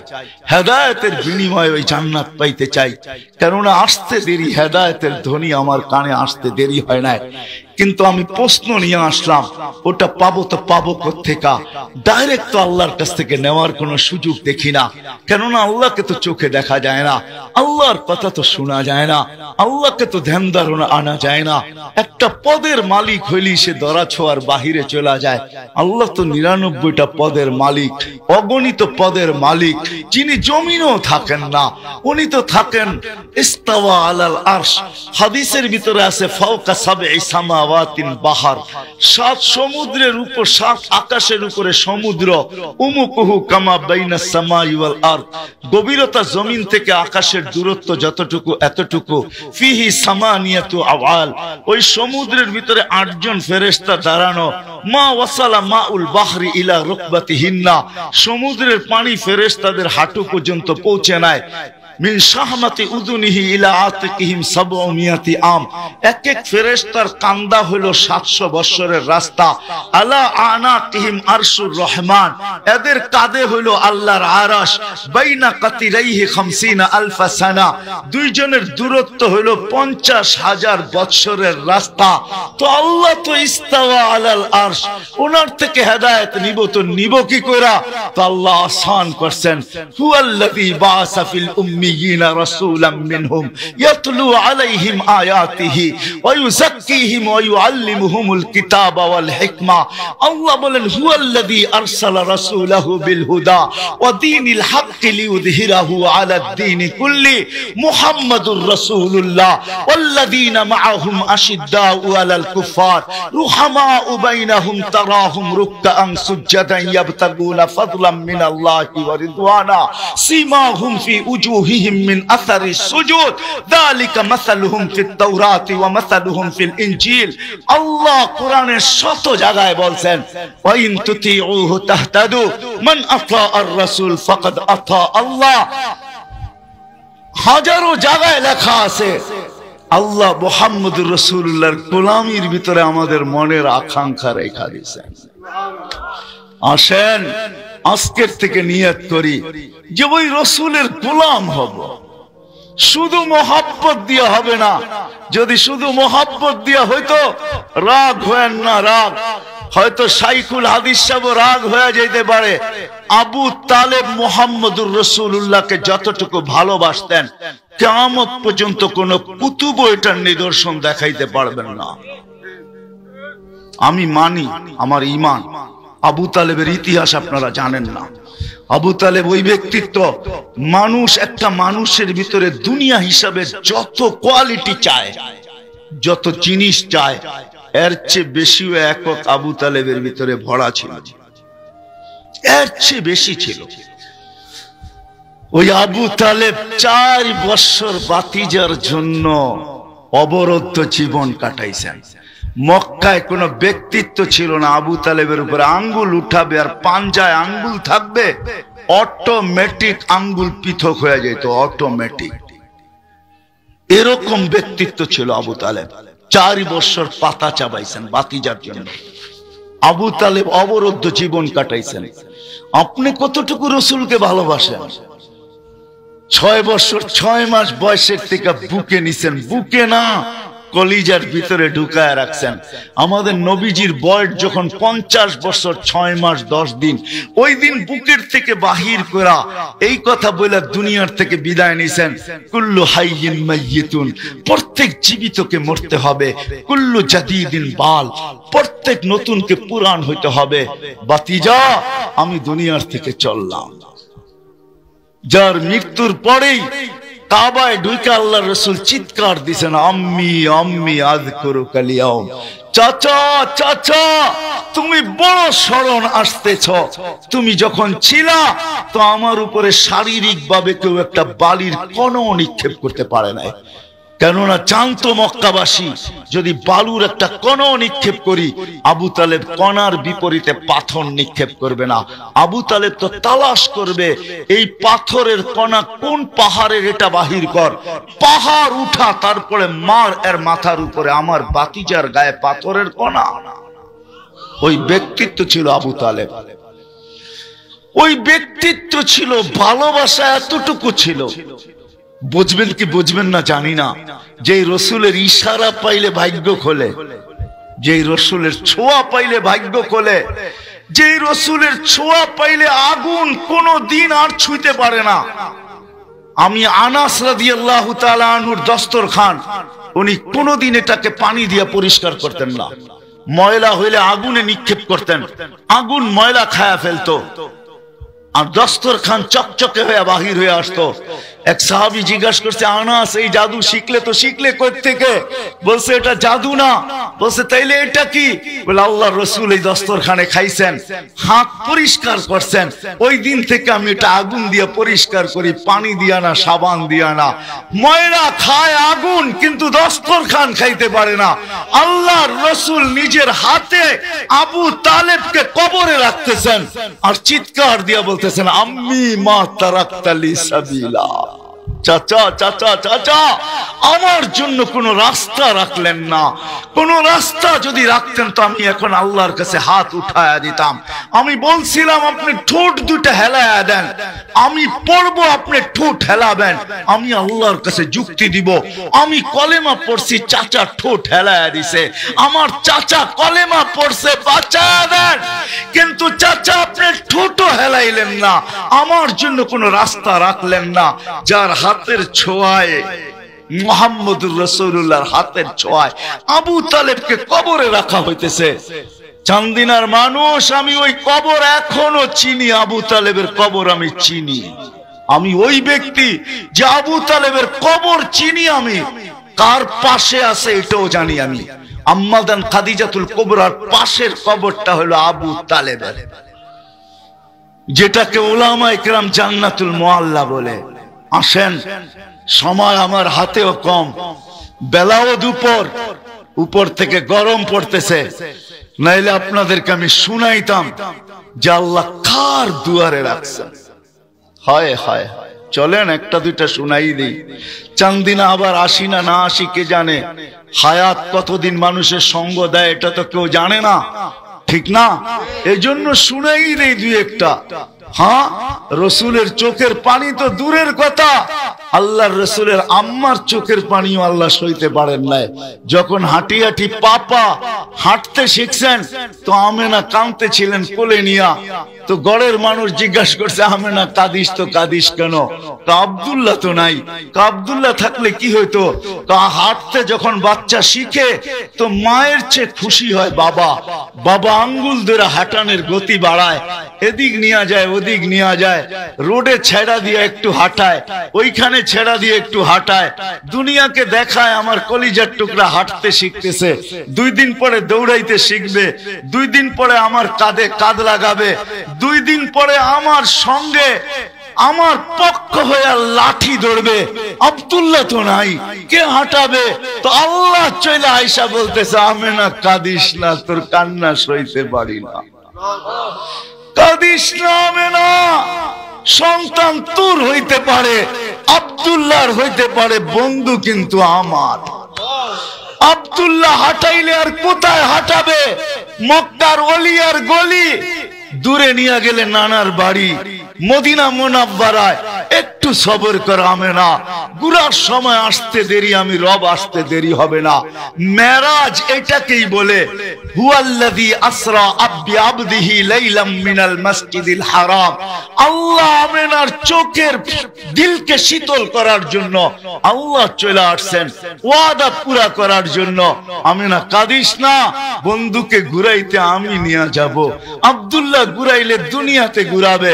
হেদায়েতের বিনিময়ে ওই জান্নাত পাইতে চাই। কেননা আসতে দেরি, হেদায়েতের ধ্বনি আমার কানে আসতে দেরি হয় না, কিন্তু আমি প্রশ্ন নিয়ে আসলাম, ওটা পাবো তো পাবো কোত্থেকা? ডাইরেক্ট তো আল্লাহর কাছ থেকে নেওয়ার কোনো সুযোগ দেখি না, কেননা আল্লাহকে তো চোখে দেখা যায় না, আল্লাহর কথা তো শোনা যায় না, আল্লাহকে তো ধ্যান ধারণা আনা যায় না। একটা পদের মালিক হইলি সে ধরা ছোঁয়ার বাহিরে চলে যায়। আল্লাহ তো ৯৯টা পদের মালিক, অগণিত পদের মালিক, যিনি জমিনও থাকেন না, উনি তো থাকেন ইস্তাওয়া আলাল আরশ। হাদিসের ভিতরে আছে ফাওকা সাবঈ সামাওয়াতিন বাহার, ৭ সমুদ্রের উপর, ৭ আকাশের উপরে সমুদ্র। উমুকুহু কামা বাইনাস সামাই ওয়াল আরদ, গভীরতা জমিন থেকে আকাশের দূরত্ব যতটুকু এতটুকু। ফিহি সামানিয়াতু আওয়াল, ওই সমুদ্রের ভিতরে ৮ জন ফেরেশতা দাঁড়ানো। মা ওয়াসালা মাউল বাহরি ইলা রুকবাতিহিন্না, সমুদ্রের পানি ফেরেশতাদের হাঁটু পর্যন্ত পৌঁছে নাই। মিন শাহমাতি উযুনিহি ইলা আতিকিহিম ৭০০ আম, এক এক ফেরেশতার কান্দা হলো ৭০০ বছরের রাস্তা। আলা আনাকিহিম আরশুর রহমান, এদের কাঁধে হলো আল্লাহর আরশ। বাইনা কাতিরাইহি ৫০ আলফা সানা, দুইজনের দূরত্ব হলো ৫০,০০০ বছরের রাস্তা। তো আল্লাহ তো ইস্তাওয়া আলাল আরশ, ওনার থেকে হেদায়েত নিব তো নিব কি কইরা? তো আল্লাহ আসান করছেন, হুয়াল্লাযী বাআসা ফিল উম্মি الأميين رسولا منهم يتلو عليهم آياته ويزكيهم ويعلمهم الكتاب والحكمة الله بولن هو الذي أرسل رسوله بالهدى ودين الحق ليظهره على الدين كله محمد رسول الله والذين معهم أشداء على الكفار رحماء بينهم تراهم ركعا سجدا يبتغون فضلا من الله ورضوانا سيماهم في وجوههم من أثر السجود ذلك مثلهم في التوراة ومثلهم في الإنجيل الله قرآن শত জায়গায় বলছেন وإن تطيعوه تهتدوا من أطاع الرسول فقد أطاع الله হাজারো জায়গায় লেখা আছে আল্লাহ মুহাম্মদুর রাসূলুল্লাহর গোলামির ভিতরে আমাদের মনের আকাঙ্ক্ষা রেখা দিয়েছেন আসেন আজকের থেকে নিয়ত করি যে ওই রাসূলের গোলাম হব শুধু মোহাব্বত দিয়া হবে না যদি শুধু মোহাব্বত দিয়া হইতো রাগ হয় না রাগ হয়তো শাইখুল হাদিস সাহেব রাগ হয়ে যেতে পারে আবু তালেব মুহাম্মদুর রাসূলুল্লাহকে যতটুকু ভালোবাসতেন কিয়ামত পর্যন্ত কোন কুতুব এটার নিদর্শন দেখাইতে পারবেন না আমি মানি আমার ঈমান আবু তালেবের ইতিহাস আপনারা জানেন না আবু তালেব ওই ব্যক্তিত্ব মানুষ একটা মানুষের ভিতরে দুনিয়া হিসাবে যত কোয়ালিটি চায় যত জিনিস চায় এর চেয়ে বেশিও একক আবু তালেবের ভিতরে ভরা ছিল এর চেয়ে বেশি ছিল ওই আবু তালেব 4 বছর বাতিজার জন্য অবরুদ্ধ জীবন কাটাইছেন মক্কায় কোনো ব্যক্তিত্ব ছিল না আবু তালেবের উপরে আঙ্গুল উঠাবে আর পাঞ্জায় আঙ্গুল থাকবে অটোমেটিক আঙ্গুল পৃথক হয়ে যেত অটোমেটিক এরকম ব্যক্তিত্ব ছিল আবু তালেব 4 বছর পাতা চাবাইছেন বাতিজার জন্য আবু তালেব অবরুদ্ধ জীবন কাটাইছেন আপনি কতটুকু রাসূলকে ভালোবাসেন 6 বছর 6 মাস বয়সের থেকে বুকে নিছেন বুকে না কলিজার ভিতরে ঢুকায় রাখছেন আমাদের নবীজির বয়স যখন 50 বছর 6 মাস 10 দিন ওই দিন বুকের থেকে বাহির করা এই কথা বলে দুনিয়ার থেকে বিদায় নিছেন কুল্লু হাইয়িন মাইয়িতুন প্রত্যেক জীবিতকে মরতে হবে কুল্লু জাদিদিন বাল প্রত্যেক নতুনকে পুরান হইতে হবে বাতিজা আমি দুনিয়ার থেকে চললাম যার মৃত্যুর পরেই কাবায় ঢুকে আল্লাহর রাসূল চিৎকার দিয়েছেন আম্মি আম্মি আযকুরুকা লিয়াউম চাচা চাচা তুমি বড় শরণ আসতেছ তুমি যখন ছিলা তো আমার উপরে শারীরিকভাবে কেউ একটা বালির কণাও নিক্ষেপ করতে পারে না কেননা জানতো মক্কাবাসী যদি বালুর একটা কণাও নিক্ষেপ করি আবু তালেব কণার বিপরীতে পাথর নিক্ষেপ করবে না আবু তালেব তো তালাশ করবে এই পাথরের কণা কোন পাহাড়ের এটা বাহির কর পাহাড় উঠা তারপরে মার এর মাথার উপরে আমার বাতিজার গায়ে পাথরের কণা ওই ব্যক্তিত্ব ছিল আবু তালেব ওই ব্যক্তিত্ব ছিল ভালোবাসা এতটুকু ছিল বুঝবেন কি বুঝবেন না জানি না যে রাসূলের ইশারা পাইলে ভাগ্য খোলে যে রাসূলের ছোঁয়া পাইলে ভাগ্য খোলে যে রাসূলের ছোঁয়া পাইলে আগুন কোনো দিন আর ছুঁইতে পারে না আমি আনাস রাদিয়াল্লাহু তাআলা আনহুর দস্তরখান উনি কোনোদিন এটাকে পানি দিয়ে পরিষ্কার করতেন না ময়লা হইলে আগুনে নিক্ষেপ করতেন আগুন ময়লা খায়া ফেলতো আর দস্তরখান চকচকে হয়ে বাহির হয়ে আসতো এক সাহাবী জিজ্ঞাসা করছে আনাস এই জাদু শিখলে তো শিখলে কই থেকে বলছে এটা জাদু না বলছে তাইলে এটা কি বলে আল্লাহর রাসূল এই দস্তরখানে খাইছেন হাত পরিষ্কার করছেন ওই দিন থেকে আমি এটা আগুন দিয়ে পরিষ্কার করি পানি দিয়া না সাবান দিয়া না ময়লা খায় আগুন কিন্তু দস্তরখান খাইতে পারে না আল্লাহর রাসূল নিজের হাতে আবু তালেবকে কবরে রাখতেছেন আর চিৎকার দিয়া বলতেছেন আম্মি মা তারাকতা লি সাবিলা চাচা চাচা চাচা আমার জন্য কোন রাস্তা রাখলেন না কোন রাস্তা যদি রাখতেন তো আমি এখন আল্লাহর কাছে হাত উঠায়া দিতাম আমি বলছিলাম আপনি ঠোঁট দুটো হেলায়া দেন আমি পড়বো আপনি ঠোঁট হেলাবেন আমি আল্লাহর কাছে যুক্তি দিব আমি কলেমা পড়ছি চাচা ঠোঁট হেলায়া দিছে আমার চাচা কলেমা পড়ছে বাঁচায়া দেন কিন্তু চাচা আপনি শয়তানের ঠোঁটও হেলাইলেন না, আমার জন্য কোনো রাস্তা রাখলেন না, যার হাতের ছোঁয়ায়, মুহাম্মদুর রাসূলুল্লাহর হাতের ছোঁয়ায় আবু তালেবকে কবরে রাখা হইতেছে। চান্দিনার মানুষ, আমি ওই কবর এখনো চিনি, আবু তালেবের কবর আমি চিনি। আমি ওই ব্যক্তি যে আবু তালেবের কবর চিনি, আমি কার পাশে আছে এটাও জানি। আমি আম্মাদান খাদিজাতুল কুবরার পাশের কবরটা হলো আবু তালেবের, যেটাকে উলামায়ে কেরাম জান্নাতুল মুআল্লা বলে। আসেন, সময় আমার হাতেও কম, বেলাও দুপুর, উপর থেকে গরম পড়তেছে, নাইলে আপনাদেরকে আমি শুনাইতাম যে আল্লাহ কার দুয়ারে রাখছেন। হয় হয়, চলেন একটা দুইটা শুনাই দিই। চান্দিনা আবার আসি না না আসি কে জানে, হায়াত কতদিন মানুষের সঙ্গ দেয় এটা তো কেউ জানে না, ঠিক না? এজন্য শুনাই দেই দুই একটা। হ্যাঁ, রসুলের চোখের পানি তো দূরের কথা, আল্লাহর রসুলের আম্মার চোখের পানিও আল্লাহ সইতে পারেন নাই। যখন হাঁটি হাঁটি পাপা হাঁটতে শিখছেন, তো আমেনা কাঁদতে ছিলেন কোলে নিয়া। তো গড়ের মানুষ জিজ্ঞাসা করছে, আমেনা কাঁদিস তো কাঁদিস কেন? তো আব্দুল্লাহ তো নাই। আব্দুল্লাহ থাকলে কি হইতো? হাঁটতে যখন বাচ্চা শিখে, তো মায়ের চেয়ে খুশি হয় বাবা। বাবা আঙ্গুল ধরে হাঁটানোর গতি বাড়ায়, এদিক নিয়ে যায় ওদিক নিয়ে যায়, রোডে ছেড়া দিয়ে একটু হাঁটায়, ওইখানে ছেড়া দিয়ে একটু হাঁটায়, দুনিয়াকে দেখায় আমার কলিজার টুকরা হাঁটতে শিখতেছে। 2 দিন পরে দৌড়াইতে শিখবে, 2 দিন পরে আমার কাঁধে কাঁধ লাগাবে, 2 দিন পরে আমার সঙ্গে আমার পক্ষ হয়ে লাঠি ধরবে। আব্দুল্লাহ তো নাই, কে হাঁটাবে? তো আল্লাহ চলে আয়েশা বলতেছে, আমেনা কাঁদিস না, তোর কান্না সইতে পারি না, কাঁদিস না আমেনা। সন্তান তোর হইতে পারে, আব্দুল্লাহর হইতে পারে, বন্ধু কিন্তু আমার। আব্দুল্লাহ হাঁটাইলে আর কোথায় হাঁটাবে? মক্কার অলিয়ার গলি, দূরে নিয়ে গেলে নানার বাড়ি, মদিনা মুনাব্বারায়। একটু সবর কর আমেনা, গুরার সময় আসতে দেরি, আমি রব আসতে দেরি হবে না। মেরাজ এটাকেই বলে, হুয়াল্লাযী আসরা বিআবদিহি লাইলাম মিনাল মাসজিদিল হারাম। আল্লাহ আমেনার চোখের দিলকে শীতল করার জন্য আল্লাহ চলে আসছেন, ওয়াদা পুরা করার জন্য। আমেনা কাঁদিস না, বন্ধুকে ঘুরাইতে আমি নিয়ে যাব। আব্দুল্লাহ ঘুরাইলে দুনিয়াতে ঘুরাবে,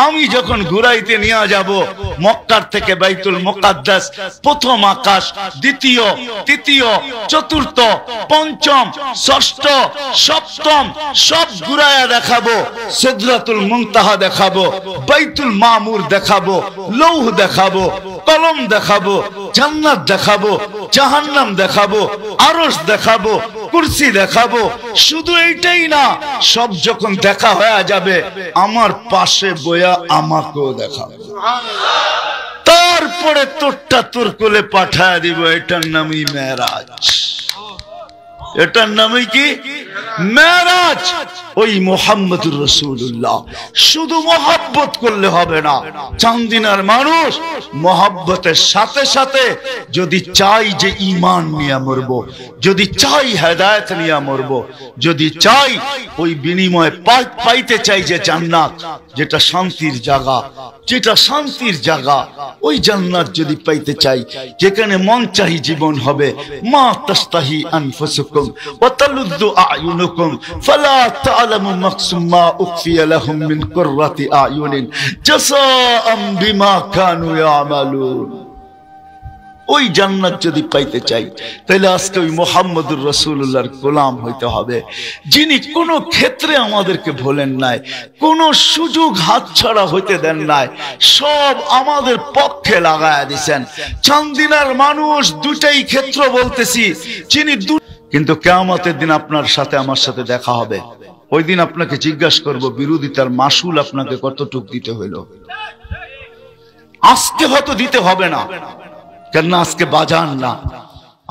আমি যখন ঘুরাইতে নিয়ে যাব, মক্কার থেকে বাইতুল মুকাদ্দাস, প্রথম আকাশ, দ্বিতীয়, তৃতীয়, চতুর্থ, পঞ্চম, ষষ্ঠ, সপ্তম সব ঘুরায়া দেখাবো। সিদরাতুল মুনতাহা দেখাবো, বাইতুল মামুর দেখাবো, লৌহ দেখাবো, কলম দেখাবো, জান্নাত দেখাবো, জাহান্নাম দেখাবো, আরশ দেখাবো, কুরসি দেখাবো। শুধু এইটাই না, সব যখন দেখা হয়ে যাবে, আমার পাশে বয়া আমাকেও দেখাবো, তারপরে তোরটা তোর কোলে পাঠায় দিব। এটার নামই মেরাজ। এটার নামই কি? মেরাজ। ওই মুহাম্মদুর রাসূলুল্লাহ। শুধু মহব্বত করলে হবে না। চান্দিনার মানুষ মহব্বতের সাথে সাথে যদি চাই যে ঈমান নিয়ে মরবো, যদি চাই হেদায়েত নিয়ে মরবো, যদি চাই ওই বিনিময়ে পাইতে চাই যে জান্নাত, যেটা শান্তির জায়গা, যেটা শান্তির জায়গা, ওই জান্নাত যদি পাইতে চাই, যেখানে মন চাহি জীবন হবে, মা তাস্তাহি আনফুসুকুম ওয়া তালুযু আ'য়ুনুকুম ফালা তা'লামু মাকসুম মা উখফিয়া লাহুম মিন কুররাতি আ'য়ুনিন জাযাআম বিমা কানু ইয়ামালুন। ওই জান্নাত যদি পাইতে চাই, তাহলে আজকে ওই মুহাম্মদুর রাসূলুল্লাহর গোলাম হইতে হবে, যিনি কোনো ক্ষেত্রে আমাদেরকে ভোলেন নাই, কোনো সুযোগ হাতছাড়া হইতে দেন নাই, সব আমাদের পক্ষে লাগায়া দিয়েছেন। চান্দিনার মানুষ দুটাই ক্ষেত্র বলতেছি, যিনি কিন্তু কিয়ামতের দিন আপনার সাথে আমার সাথে দেখা হবে। ওই দিন আপনাকে জিজ্ঞাসা করব, বিরোধিতার মাসুল আপনাকে কতটুক দিতে হইল। আজকে হয়তো দিতে হবে না, কেন আজকে বাজান না,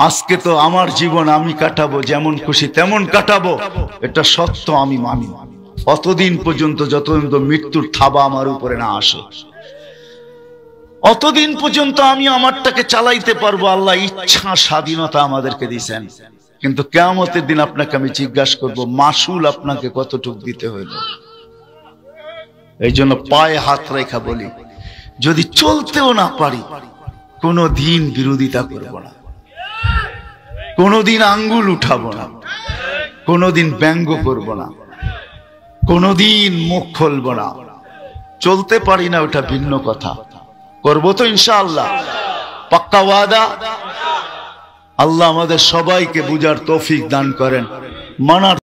আজকে তো আমার জীবন আমি কাটাবো, যেমন খুশি তেমন কাটাবো, এটা সত্য আমি মানি। অতদিন পর্যন্ত, যতদিন মৃত্যুর থাবা আমার উপরে না আসে, অতদিন পর্যন্ত আমি আমারটাকে চালাইতে পারবো। আল্লাহ ইচ্ছা স্বাধীনতা আমাদেরকে দিয়েছেন, কিন্তু কিয়ামতের দিন আপনাকে আমি জিজ্ঞাসা করব, মাসুল আপনাকে কতটুক দিতে হইল। এই জন্য পায়ে হাত রেখা বলি, যদি চলতেও না পারি কোনো দিন বিরোধিতা করব না, কোনোদিন আঙ্গুল উঠাবো না, কোনোদিন ব্যঙ্গ করব না, কোনোদিন মুখ খুলব না। চলতে পারি না ওটা ভিন্ন কথা, করব তো ইনশাআল্লাহ, পাক্কা ওয়াদা। আল্লাহ আমাদের সবাইকে বুঝার তৌফিক দান করেন, মানার